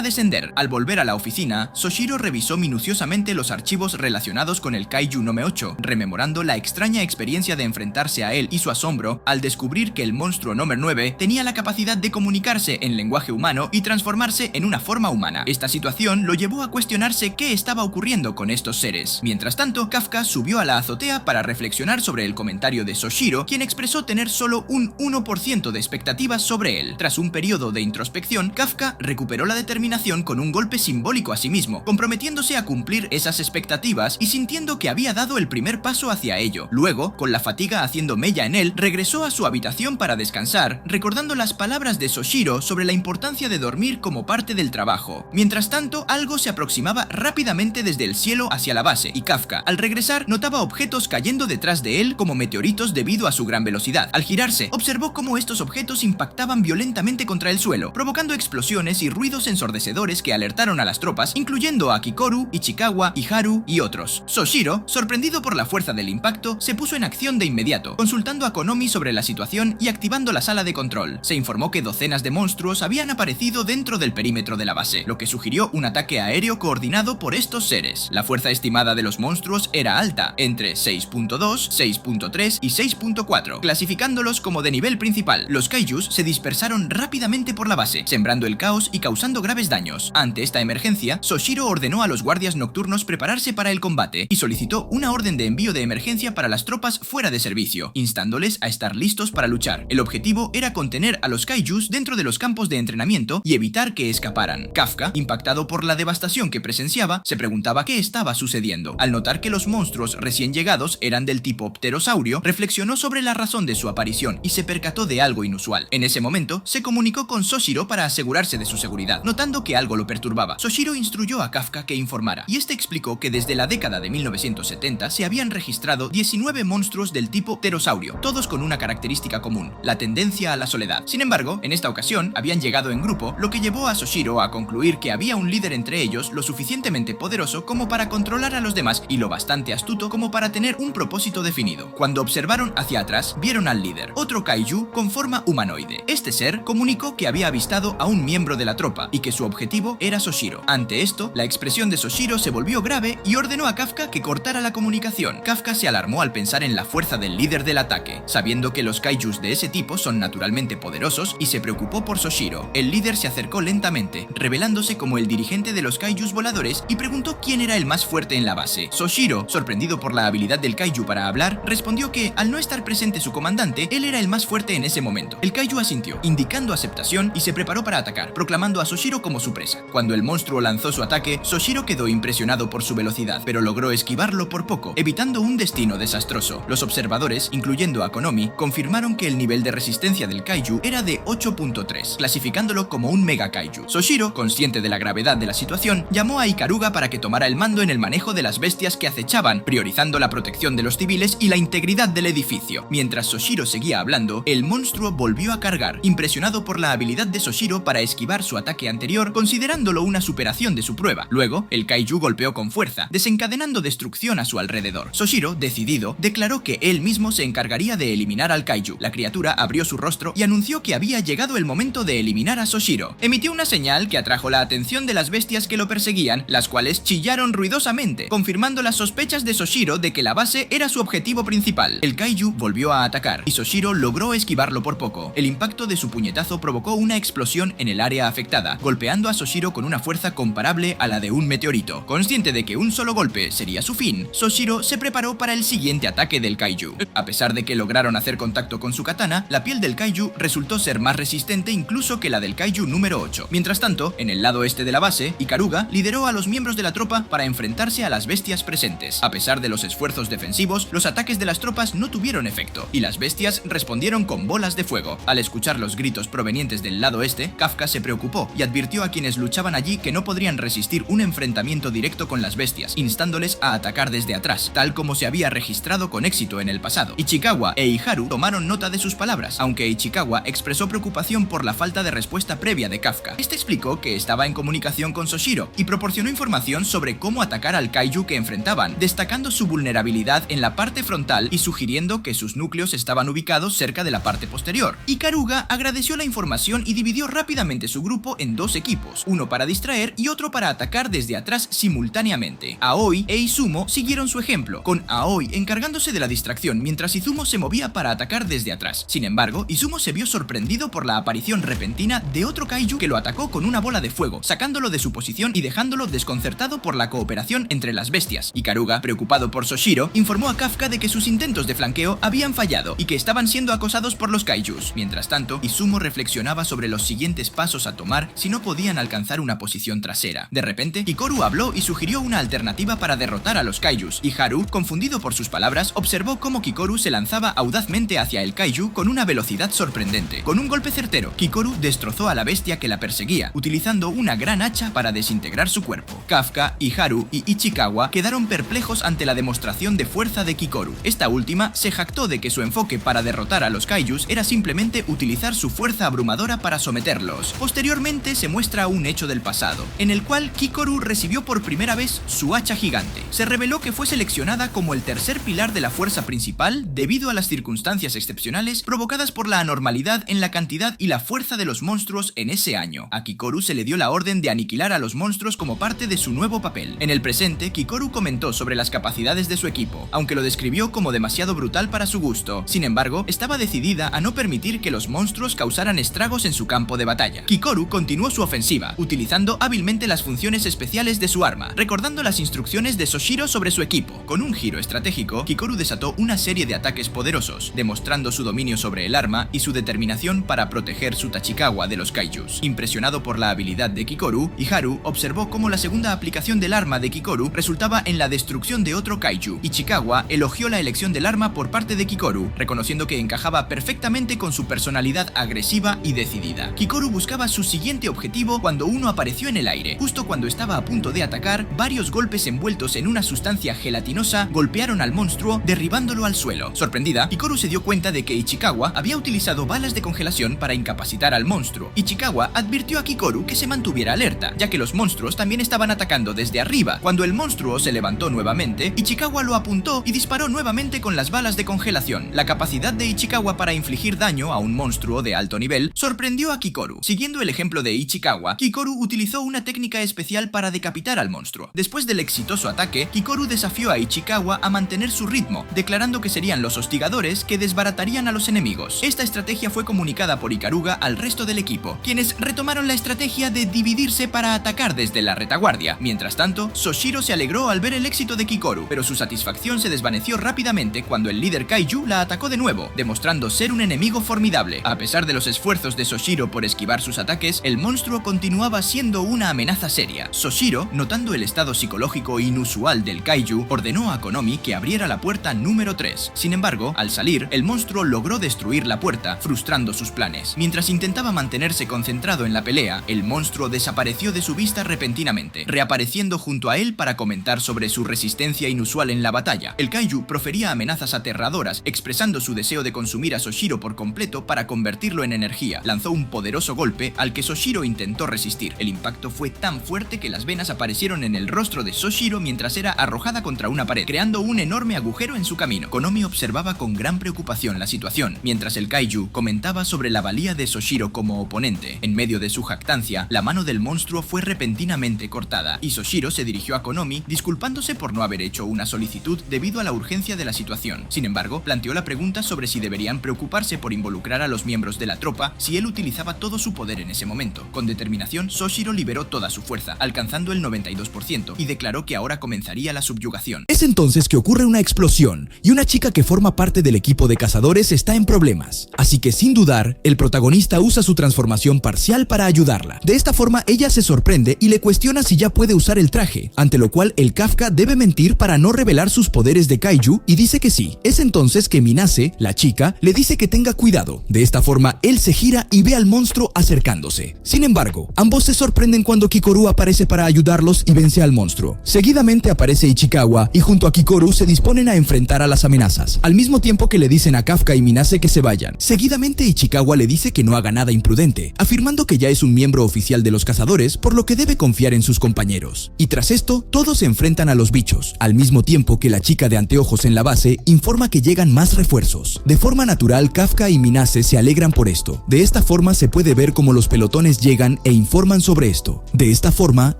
descender. Al volver a la oficina, Soshiro revisó minuciosamente los archivos relacionados con el kaiju Nome 8, rememorando la extraña experiencia de enfrentarse a él y su asombro al descubrir que el monstruo Nome 9 tenía la capacidad de comunicarse en lenguaje humano y transformarse en una forma humana. Esta situación lo llevó a cuestionarse qué estaba ocurriendo con estos seres. Mientras tanto, Kafka subió a la azotea para reflexionar sobre el comentario de Soshiro, quien expresó tener solo un 1% de expectativas sobre él. Tras un periodo de introspección, Kafka recuperó la determinación con un golpe simbólico a sí mismo, comprometiéndose a cumplir esas expectativas y sintiendo que había dado el primer paso hacia ello. Luego, con la fatiga haciendo mella en él, regresó a su habitación para descansar, recordando las palabras de Soshiro sobre la importancia de dormir como parte del trabajo. Mientras tanto, algo se aproximaba rápidamente desde el cielo hacia la base, y Kafka, al regresar, notaba objetos cayendo detrás de él como meteoritos debido a su gran velocidad. Al girarse, observó cómo estos objetos impactaban violentamente contra el suelo, provocando explosiones y ruidos ensordecedores que alertaron a las tropas, incluyendo a Kikoru, Ichikawa, Iharu y otros. Soshiro, sorprendido por la fuerza del impacto, se puso en acción de inmediato, consultando a Konomi sobre la situación y activando la sala de control. Se informó que docenas de monstruos habían aparecido dentro del perímetro de la base, lo que sugirió un ataque aéreo coordinado por estos seres. La fuerza estimada de los monstruos era alta, entre 6.2, 6.3 y 6.4, clasificándolos como de nivel principal. Los kaijus se dispersaron rápidamente por la base, sembrando el caos y causando graves daños. Ante esta emergencia, Soshiro ordenó a los guardias nocturnos prepararse para el combate y solicitó una orden de envío de emergencia para las tropas fuera de servicio, instándoles a estar listos para luchar. El objetivo era contener a los kaijus dentro de los campos de entrenamiento y evitar que escaparan. Kafka, impactado por la devastación que presenciaba, se preguntaba qué estaba sucediendo. Al notar que los monstruos recién llegados eran del tipo pterosaurio, reflexionó sobre la razón de su aparición y se percató de algo inusual. En ese momento, se comunicó con Soshiro para asegurarse de su seguridad, notando que algo lo perturbaba. Soshiro instruyó a Kafka que informara, y este explicó que desde la década de 1970 se habían registrado 19 monstruos del tipo pterosaurio, todos con una característica común, la tendencia a la soledad. Sin embargo, en esta ocasión habían llegado en grupo, lo que llevó a Soshiro a concluir que había un líder entre ellos lo suficientemente poderoso como para controlar a los demás y lo bastante astuto como para tener un propósito definido. Cuando observaron hacia atrás, vieron al líder, otro kaiju con forma humanoide. Este ser comunicó que había avistado a un miembro de la tropa y que su objetivo era Soshiro. Ante esto, la expresión de Soshiro se volvió grave y ordenó a Kafka que cortara la comunicación. Kafka se alarmó al pensar en la fuerza del líder del ataque, sabiendo que los kaijus de ese tipo son naturalmente poderosos, y se preocupó por Soshiro. El líder se acercó lentamente, revelándose como el dirigente de los kaijus voladores, y preguntó quién era el más fuerte en la base. Soshiro, sorprendido por la habilidad del kaiju para hablar, respondió que, al no estar presente su comandante, él era el más fuerte en ese momento. El kaiju asintió, indicando aceptación, y se preparó para atacar, proclamando a Soshiro como su presa. Cuando el monstruo lanzó su ataque, Soshiro quedó impresionado por su velocidad, pero logró esquivarlo por poco, evitando un destino desastroso. Los observadores, incluyendo a Konomi, confirmaron que el nivel de resistencia del kaiju era de 8.3, clasificándolo como un mega kaiju. Soshiro, consciente de la gravedad de la situación, llamó a Ikaruga para que tomara el mando en el manejo de las bestias que acechaban, priorizando la protección de los civiles y la integridad del edificio. Mientras Soshiro seguía hablando, el monstruo volvió a cargar, impresionado por la habilidad de Soshiro para esquivar su ataque anterior, considerándolo una superación de su prueba. Luego, el kaiju golpeó con fuerza, desencadenando destrucción a su alrededor. Soshiro, decidido, declaró que él mismo se encargaría de eliminar al kaiju. La criatura abrió su rostro y anunció que había llegado el momento de eliminar a Soshiro. Emitió una señal que atrajo la atención de las bestias que lo perseguían, las cuales chillaron ruidosamente, confirmando las sospechas de Soshiro de que la base era su objetivo principal. El kaiju volvió a atacar, y Soshiro logró esquivarlo por poco. El impacto de su puñetazo provocó una explosión en el área afectada, golpeando a Soshiro con una fuerza comparable a la de un meteorito. Consciente de que un solo golpe sería su fin, Soshiro se preparó para el siguiente ataque del kaiju. A pesar de que lograron hacer contacto con su katana, la piel del kaiju resultó ser más resistente incluso que la del kaiju número 8. Mientras tanto, en el lado este de la base, Ikaruga lideró a los miembros de la tropa para enfrentarse a las bestias presentes. A pesar de los esfuerzos defensivos, los ataques de las tropas no tuvieron efecto, y las bestias respondieron con bolas de fuego. Al escuchar los gritos provenientes del lado este, Kafka se preocupó y advirtió a quienes luchaban allí que no podrían resistir un enfrentamiento directo con las bestias, instándoles a atacar desde atrás, tal como se había registrado con éxito en el pasado. pasado. Ichikawa e Iharu tomaron nota de sus palabras, aunque Ichikawa expresó preocupación por la falta de respuesta previa de Kafka. Este explicó que estaba en comunicación con Soshiro y proporcionó información sobre cómo atacar al kaiju que enfrentaban, destacando su vulnerabilidad en la parte frontal y sugiriendo que sus núcleos estaban ubicados cerca de la parte posterior. Ikaruga agradeció la información y dividió rápidamente su grupo en dos equipos, uno para distraer y otro para atacar desde atrás simultáneamente. Aoi e Izumo siguieron su ejemplo, con Aoi encargándose de la distracción mientras Izumo se movía para atacar desde atrás. Sin embargo, Izumo se vio sorprendido por la aparición repentina de otro kaiju que lo atacó con una bola de fuego, sacándolo de su posición y dejándolo desconcertado por la cooperación entre las bestias. Ikaruga, preocupado por Soshiro, informó a Kafka de que sus intentos de flanqueo habían fallado y que estaban siendo acosados por los kaijus. Mientras tanto, Izumo reflexionaba sobre los siguientes pasos a tomar si no podían alcanzar una posición trasera. De repente, Hikaru habló y sugirió una alternativa para derrotar a los kaijus, y Haru, confundido por sus palabras, observó cómo Kikoru se lanzaba audazmente hacia el kaiju con una velocidad sorprendente. Con un golpe certero, Kikoru destrozó a la bestia que la perseguía, utilizando una gran hacha para desintegrar su cuerpo. Kafka, Iharu y Ichikawa quedaron perplejos ante la demostración de fuerza de Kikoru. Esta última se jactó de que su enfoque para derrotar a los kaijus era simplemente utilizar su fuerza abrumadora para someterlos. Posteriormente se muestra un hecho del pasado, en el cual Kikoru recibió por primera vez su hacha gigante. Se reveló que fue seleccionada como el tercer pilar de la fuerza principal debido a las circunstancias excepcionales provocadas por la anormalidad en la cantidad y la fuerza de los monstruos en ese año. A Kikoru se le dio la orden de aniquilar a los monstruos como parte de su nuevo papel. En el presente, Kikoru comentó sobre las capacidades de su equipo, aunque lo describió como demasiado brutal para su gusto. Sin embargo, estaba decidida a no permitir que los monstruos causaran estragos en su campo de batalla. Kikoru continuó su ofensiva, utilizando hábilmente las funciones especiales de su arma, recordando las instrucciones de Soshiro sobre su equipo. Con un giro estratégico, Kikoru desató una serie de ataques poderosos, demostrando su dominio sobre el arma y su determinación para proteger su Tachikawa de los kaijus. Impresionado por la habilidad de Kikoru, Iharu observó cómo la segunda aplicación del arma de Kikoru resultaba en la destrucción de otro kaiju. Ichikawa elogió la elección del arma por parte de Kikoru, reconociendo que encajaba perfectamente con su personalidad agresiva y decidida. Kikoru buscaba su siguiente objetivo cuando uno apareció en el aire. Justo cuando estaba a punto de atacar, varios golpes envueltos en una sustancia gelatinosa golpearon al monstruo, derribándolo al suelo. Sorprendida, Kikoru se dio cuenta de que Ichikawa había utilizado balas de congelación para incapacitar al monstruo. Ichikawa advirtió a Kikoru que se mantuviera alerta, ya que los monstruos también estaban atacando desde arriba. Cuando el monstruo se levantó nuevamente, Ichikawa lo apuntó y disparó nuevamente con las balas de congelación. La capacidad de Ichikawa para infligir daño a un monstruo de alto nivel sorprendió a Kikoru. Siguiendo el ejemplo de Ichikawa, Kikoru utilizó una técnica especial para decapitar al monstruo. Después del exitoso ataque, Kikoru desafió a Ichikawa a mantener su ritmo, declarando que serían los hostigadores que desbaratarían a los enemigos. Esta estrategia fue comunicada por Ikaruga al resto del equipo, quienes retomaron la estrategia de dividirse para atacar desde la retaguardia. Mientras tanto, Soshiro se alegró al ver el éxito de Kikoru, pero su satisfacción se desvaneció rápidamente cuando el líder kaiju la atacó de nuevo, demostrando ser un enemigo formidable. A pesar de los esfuerzos de Soshiro por esquivar sus ataques, el monstruo continuaba siendo una amenaza seria. Soshiro, notando el estado psicológico inusual del kaiju, ordenó a Konomi que abriera la puerta número 3. Sin embargo, al salir, el monstruo logró destruir la puerta, frustrando sus planes. Mientras intentaba mantenerse concentrado en la pelea, el monstruo desapareció de su vista repentinamente, reapareciendo junto a él para comentar sobre su resistencia inusual en la batalla. El kaiju profería amenazas aterradoras, expresando su deseo de consumir a Soshiro por completo para convertirlo en energía. Lanzó un poderoso golpe al que Soshiro intentó resistir. El impacto fue tan fuerte que las venas aparecieron en el rostro de Soshiro mientras era arrojada contra una pared, creando un enorme agujero en su camino. Konomi observaba con gran preocupación la situación, mientras el kaiju comentaba sobre la valía de Soshiro como oponente. En medio de su jactancia, la mano del monstruo fue repentinamente cortada, y Soshiro se dirigió a Konomi disculpándose por no haber hecho una solicitud debido a la urgencia de la situación. Sin embargo, planteó la pregunta sobre si deberían preocuparse por involucrar a los miembros de la tropa si él utilizaba todo su poder en ese momento. Con determinación, Soshiro liberó toda su fuerza, alcanzando el 92%, y declaró que ahora comenzaría la subyugación. Es entonces que ocurre una explosión, y una chica que forma parte del equipo de cazadores está en problemas. Así que sin dudar, el protagonista usa su transformación parcial para ayudarla. De esta forma, ella se sorprende y le cuestiona si ya puede usar el traje, ante lo cual el Kafka debe mentir para no revelar sus poderes de kaiju y dice que sí. Es entonces que Minase, la chica, le dice que tenga cuidado. De esta forma, él se gira y ve al monstruo acercándose. Sin embargo, ambos se sorprenden cuando Kikoru aparece para ayudarlos y vence al monstruo. Seguidamente aparece Ichikawa y junto a Kikoru se disponen a enfrentar a las amenazas amenazas, al mismo tiempo que le dicen a Kafka y Minase que se vayan. Seguidamente Ichikawa le dice que no haga nada imprudente, afirmando que ya es un miembro oficial de los cazadores, por lo que debe confiar en sus compañeros. Y tras esto, todos se enfrentan a los bichos, al mismo tiempo que la chica de anteojos en la base informa que llegan más refuerzos. De forma natural, Kafka y Minase se alegran por esto. De esta forma se puede ver cómo los pelotones llegan e informan sobre esto. De esta forma,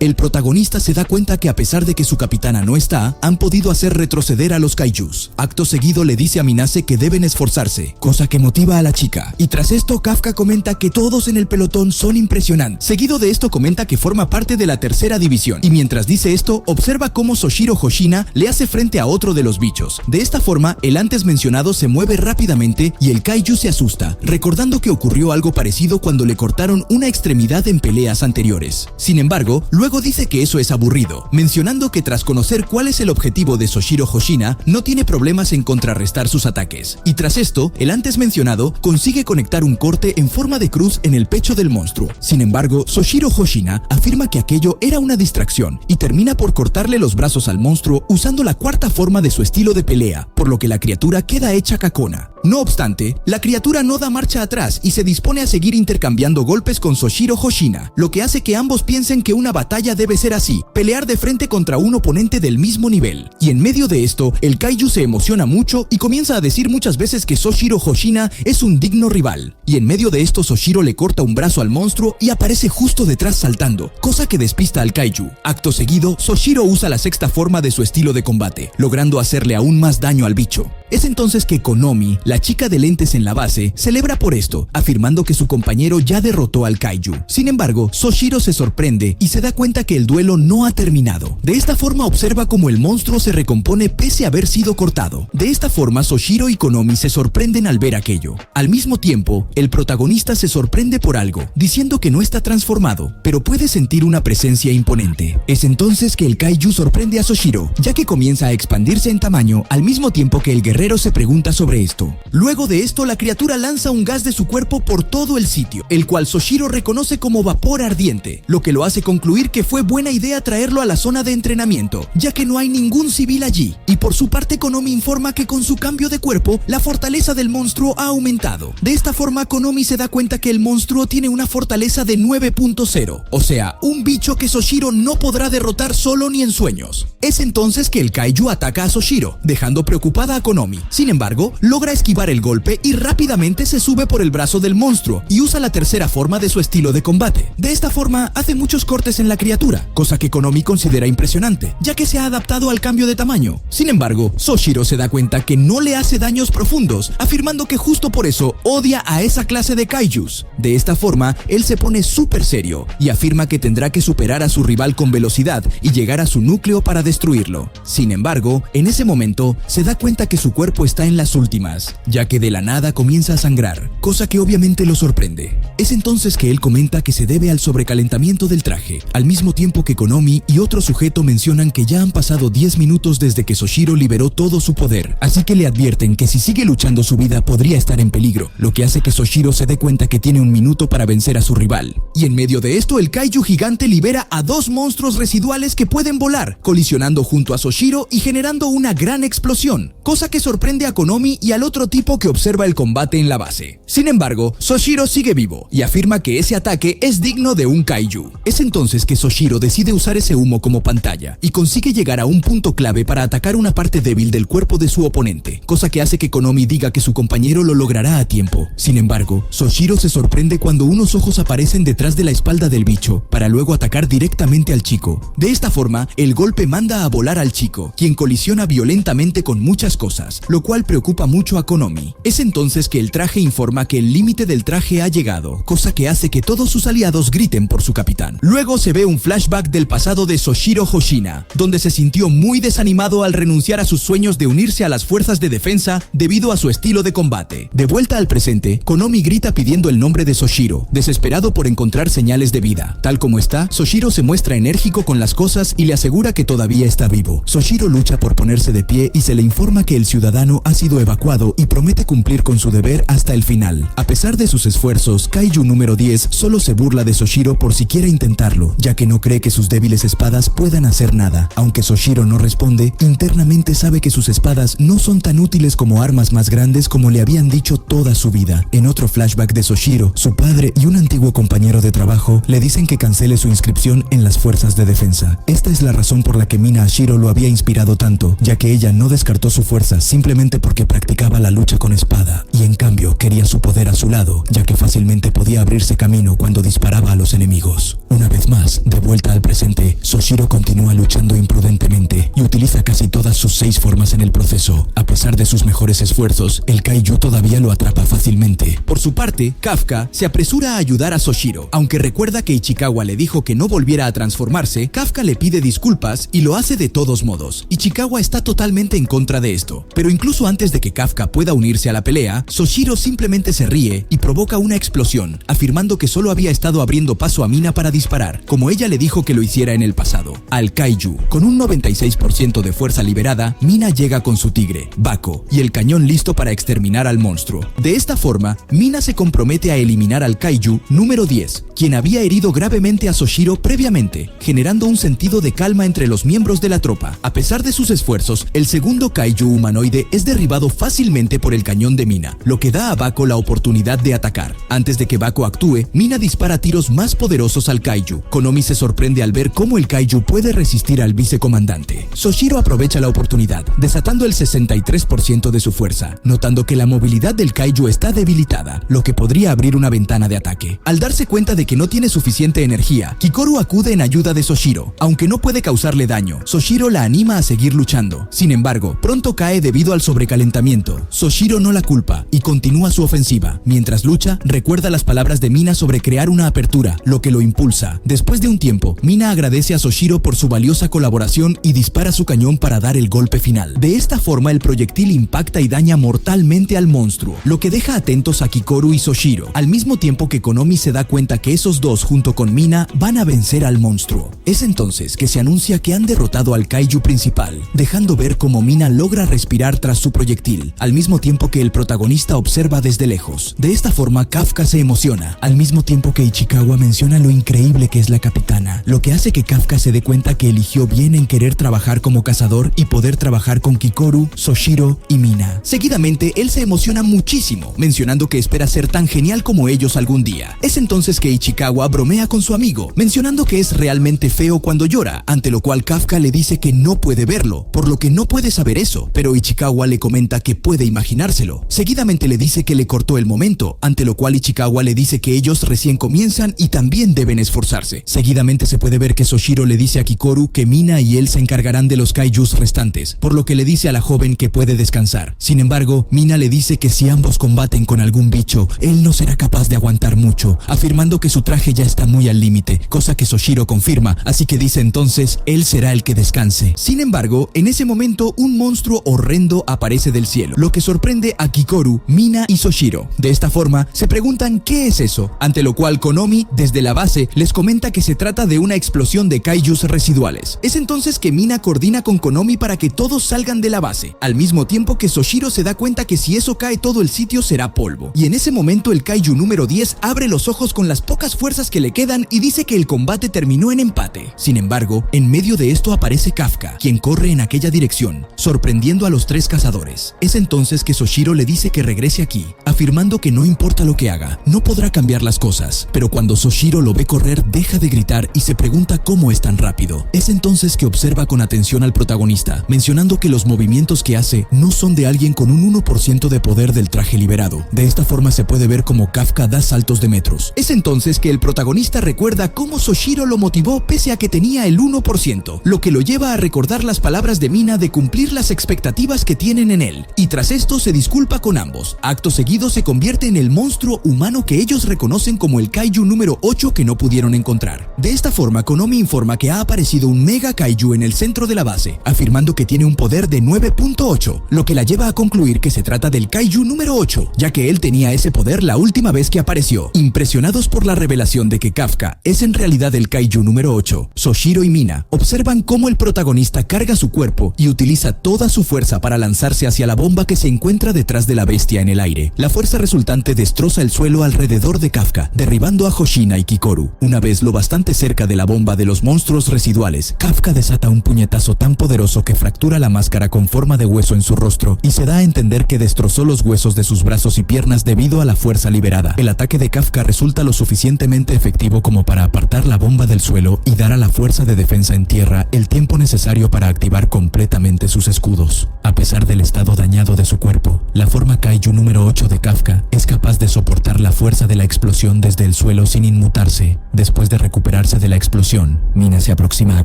el protagonista se da cuenta que a pesar de que su capitana no está, han podido hacer retroceder a los kaijus. Acto seguido le dice a Minase que deben esforzarse, cosa que motiva a la chica. Y tras esto, Kafka comenta que todos en el pelotón son impresionantes. Seguido de esto comenta que forma parte de la tercera división. Y mientras dice esto, observa cómo Soshiro Hoshina le hace frente a otro de los bichos. De esta forma, el antes mencionado se mueve rápidamente y el kaiju se asusta, recordando que ocurrió algo parecido cuando le cortaron una extremidad en peleas anteriores. Sin embargo, luego dice que eso es aburrido, mencionando que tras conocer cuál es el objetivo de Soshiro Hoshina, no tiene problemas en contrarrestar sus ataques. Y tras esto, el antes mencionado consigue conectar un corte en forma de cruz en el pecho del monstruo. Sin embargo, Soshiro Hoshina afirma que aquello era una distracción y termina por cortarle los brazos al monstruo usando la cuarta forma de su estilo de pelea, por lo que la criatura queda hecha cacona. No obstante, la criatura no da marcha atrás y se dispone a seguir intercambiando golpes con Soshiro Hoshina, lo que hace que ambos piensen que una batalla debe ser así, pelear de frente contra un oponente del mismo nivel. Y en medio de esto, el kaiju se emociona mucho y comienza a decir muchas veces que Soshiro Hoshina es un digno rival. Y en medio de esto, Soshiro le corta un brazo al monstruo y aparece justo detrás saltando, cosa que despista al kaiju. Acto seguido, Soshiro usa la sexta forma de su estilo de combate, logrando hacerle aún más daño al bicho. Es entonces que Konomi, la chica de lentes en la base, celebra por esto, afirmando que su compañero ya derrotó al kaiju. Sin embargo, Soshiro se sorprende y se da cuenta que el duelo no ha terminado. De esta forma observa cómo el monstruo se recompone pese a haber sido cortado. De esta forma, Soshiro y Konomi se sorprenden al ver aquello. Al mismo tiempo, el protagonista se sorprende por algo, diciendo que no está transformado, pero puede sentir una presencia imponente. Es entonces que el kaiju sorprende a Soshiro, ya que comienza a expandirse en tamaño al mismo tiempo que el guerrero se pregunta sobre esto. Luego de esto, la criatura lanza un gas de su cuerpo por todo el sitio, el cual Soshiro reconoce como vapor ardiente, lo que lo hace concluir que fue buena idea traerlo a la zona de entrenamiento, ya que no hay ningún civil allí. Y por su parte, Konomi informa que con su cambio de cuerpo, la fortaleza del monstruo ha aumentado. De esta forma, Konomi se da cuenta que el monstruo tiene una fortaleza de 9.0, o sea, un bicho que Soshiro no podrá derrotar solo ni en sueños. Es entonces que el kaiju ataca a Soshiro, dejando preocupada a Konomi. Sin embargo, logra esquivar el golpe y rápidamente se sube por el brazo del monstruo y usa la tercera forma de su estilo de combate. De esta forma, hace muchos cortes en la criatura, cosa que Konomi considera impresionante, ya que se ha adaptado al cambio de tamaño. Sin embargo, Soshiro se da cuenta que no le hace daños profundos, afirmando que justo por eso odia a esa clase de kaijus. De esta forma, él se pone súper serio y afirma que tendrá que superar a su rival con velocidad y llegar a su núcleo para destruirlo. Sin embargo, en ese momento, se da cuenta que su cuerpo está en las últimas, ya que de la nada comienza a sangrar, cosa que obviamente lo sorprende. Es entonces que él comenta que se debe al sobrecalentamiento del traje, al mismo tiempo que Konomi y otro sujeto mencionan que ya han pasado 10 minutos desde que Soshiro liberó todo su poder, así que le advierten que si sigue luchando su vida podría estar en peligro, lo que hace que Soshiro se dé cuenta que tiene un minuto para vencer a su rival. Y en medio de esto, el kaiju gigante libera a dos monstruos residuales que pueden volar, colisionando junto a Soshiro y generando una gran explosión, cosa que sorprende a Konomi y al otro tipo que observa el combate en la base. Sin embargo, Soshiro sigue vivo y afirma que ese ataque es digno de un kaiju. Es entonces que Soshiro decide usar ese humo como pantalla y consigue llegar a un punto clave para atacar una parte débil del cuerpo de su oponente, cosa que hace que Konomi diga que su compañero lo logrará a tiempo. Sin embargo, Soshiro se sorprende cuando unos ojos aparecen detrás de la espalda del bicho, para luego atacar directamente al chico. De esta forma, el golpe manda a volar al chico, quien colisiona violentamente con muchas cosas, lo cual preocupa mucho a Konomi. Es entonces que el traje informa que el límite del traje ha llegado, cosa que hace que todos sus aliados griten por su capitán. Luego se ve un flashback del pasado de Soshiro Hoshina, donde se sintió muy desanimado al renunciar a sus sueños de unirse a las fuerzas de defensa debido a su estilo de combate. De vuelta al presente, Konomi grita pidiendo el nombre de Soshiro, desesperado por encontrar señales de vida. Tal como está, Soshiro se muestra enérgico con las cosas y le asegura que todavía está vivo. Soshiro lucha por ponerse de pie y se le informa que el ciudadano ciudadano ha sido evacuado y promete cumplir con su deber hasta el final. A pesar de sus esfuerzos, Kaiju número 10 solo se burla de Soshiro por siquiera intentarlo, ya que no cree que sus débiles espadas puedan hacer nada. Aunque Soshiro no responde, internamente sabe que sus espadas no son tan útiles como armas más grandes como le habían dicho toda su vida. En otro flashback de Soshiro, su padre y un antiguo compañero de trabajo le dicen que cancele su inscripción en las fuerzas de defensa. Esta es la razón por la que Mina Ashiro lo había inspirado tanto, ya que ella no descartó su fuerza simplemente porque practicaba la lucha con espada, y en cambio quería su poder a su lado, ya que fácilmente podía abrirse camino cuando disparaba a los enemigos. Una vez más, de vuelta al presente, Soshiro continúa luchando imprudentemente y utiliza casi todas sus 6 formas en el proceso. A pesar de sus mejores esfuerzos, el Kaiju todavía lo atrapa fácilmente. Por su parte, Kafka se apresura a ayudar a Soshiro. Aunque recuerda que Ichikawa le dijo que no volviera a transformarse, Kafka le pide disculpas y lo hace de todos modos. Ichikawa está totalmente en contra de esto, pero incluso antes de que Kafka pueda unirse a la pelea, Soshiro simplemente se ríe y provoca una explosión, afirmando que solo había estado abriendo paso a Mina para disparar, como ella le dijo que lo hiciera en el pasado. Al Kaiju, con un 96% de fuerza liberada, Mina llega con su tigre, Bako, y el cañón listo para exterminar al monstruo. De esta forma, Mina se compromete a eliminar al Kaiju número 10, quien había herido gravemente a Soshiro previamente, generando un sentido de calma entre los miembros de la tropa. A pesar de sus esfuerzos, el segundo Kaiju humanoide es derribado fácilmente por el cañón de Mina, lo que da a Bako la oportunidad de atacar. Antes de que Bako actúe, Mina dispara tiros más poderosos al Kaiju. Konomi se sorprende al ver cómo el Kaiju puede resistir al vicecomandante. Soshiro aprovecha la oportunidad, desatando el 63% de su fuerza, notando que la movilidad del Kaiju está debilitada, lo que podría abrir una ventana de ataque. Al darse cuenta de que no tiene suficiente energía, Kikoru acude en ayuda de Soshiro. Aunque no puede causarle daño, Soshiro la anima a seguir luchando. Sin embargo, pronto cae debido al sobrecalentamiento. Soshiro no la culpa y continúa su ofensiva. Mientras lucha, recuerda las palabras de Mina sobre crear una apertura, lo que lo impulsa. Después de un tiempo, Mina agradece a Soshiro por su valiosa colaboración y dispara su cañón para dar el golpe final. De esta forma, el proyectil impacta y daña mortalmente al monstruo, lo que deja atentos a Kikoru y Soshiro, al mismo tiempo que Konomi se da cuenta que esos dos junto con Mina van a vencer al monstruo. Es entonces que se anuncia que han derrotado al Kaiju principal, dejando ver cómo Mina logra respirar tras su proyectil, al mismo tiempo que el protagonista observa desde lejos. De esta forma, Kafka se emociona, al mismo tiempo que Ichikawa menciona lo increíble que es la capitana, lo que hace que Kafka se dé cuenta que eligió bien en querer trabajar como cazador y poder trabajar con Kikoru, Soshiro y Mina. Seguidamente, él se emociona muchísimo, mencionando que espera ser tan genial como ellos algún día. Es entonces que Ichikawa bromea con su amigo, mencionando que es realmente feo cuando llora, ante lo cual Kafka le dice que no puede verlo, por lo que no puede saber eso, pero Ichikawa le comenta que puede imaginárselo. Seguidamente le dice que le cortó el momento, ante lo cual Ichikawa le dice que ellos recién comienzan y también deben esforzarse. Seguidamente se puede ver que Soshiro le dice a Kikoru que Mina y él se encargarán de los kaijus restantes, por lo que le dice a la joven que puede descansar. Sin embargo, Mina le dice que si ambos combaten con algún bicho, él no será capaz de aguantar mucho, afirmando que su traje ya está muy al límite, cosa que Soshiro confirma, así que dice entonces, él será el que descanse. Sin embargo, en ese momento, un monstruo horrendo aparece del cielo, lo que sorprende a Kikoru, Mina y Soshiro. De esta forma, se preguntan qué es eso, ante lo cual Konomi, desde la base, les comenta que se trata de una explosión de kaijus residuales. Es entonces que Mina coordina con Konomi para que todos salgan de la base, al mismo tiempo que Soshiro se da cuenta que si eso cae todo el sitio será polvo. Y en ese momento el kaiju número 10 abre los ojos con las pocas fuerzas que le quedan y dice que el combate terminó en empate. Sin embargo, en medio de esto aparece Kafka, quien corre en aquella dirección, sorprendiendo a los 3 cazadores. Es entonces que Soshiro le dice que regrese aquí, afirmando que no importa lo que haga, no podrá cambiar las cosas. Pero cuando Soshiro lo ve correr, deja de gritar y se pregunta cómo es tan rápido. Es entonces que observa con atención al protagonista, mencionando que los movimientos que hace no son de alguien con un 1% de poder del traje liberado. De esta forma se puede ver cómo Kafka da saltos de metros. Es entonces que el protagonista recuerda cómo Soshiro lo motivó pese a que tenía el 1%, lo que lo lleva a recordar las palabras de Mina de cumplir las expectativas que tienen en él, y tras esto se disculpa con ambos. Acto seguido se convierte en el monstruo humano que ellos reconocen como el Kaiju número 8 que no pudieron encontrar. De esta forma, Konomi informa que ha aparecido un Mega Kaiju en el centro de la base, afirmando que tiene un poder de 9.8, lo que la lleva a concluir que se trata del Kaiju número 8, ya que él tenía ese poder la última vez que apareció. Impresionados por la revelación de que Kafka es en realidad el Kaiju número 8, Soshiro y Mina observan cómo el protagonista carga su cuerpo y utiliza toda su fuerza para para lanzarse hacia la bomba que se encuentra detrás de la bestia en el aire. La fuerza resultante destroza el suelo alrededor de Kafka, derribando a Hoshina y Kikoru. Una vez lo bastante cerca de la bomba de los monstruos residuales, Kafka desata un puñetazo tan poderoso que fractura la máscara con forma de hueso en su rostro y se da a entender que destrozó los huesos de sus brazos y piernas debido a la fuerza liberada. El ataque de Kafka resulta lo suficientemente efectivo como para apartar la bomba del suelo y dar a la fuerza de defensa en tierra el tiempo necesario para activar completamente sus escudos. A pesar del estado dañado de su cuerpo, la forma Kaiju número 8 de Kafka es capaz de soportar la fuerza de la explosión desde el suelo sin inmutarse. Después de recuperarse de la explosión, Mina se aproxima a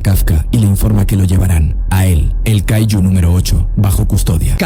Kafka y le informa que lo llevarán a él, el Kaiju número 8, bajo custodia.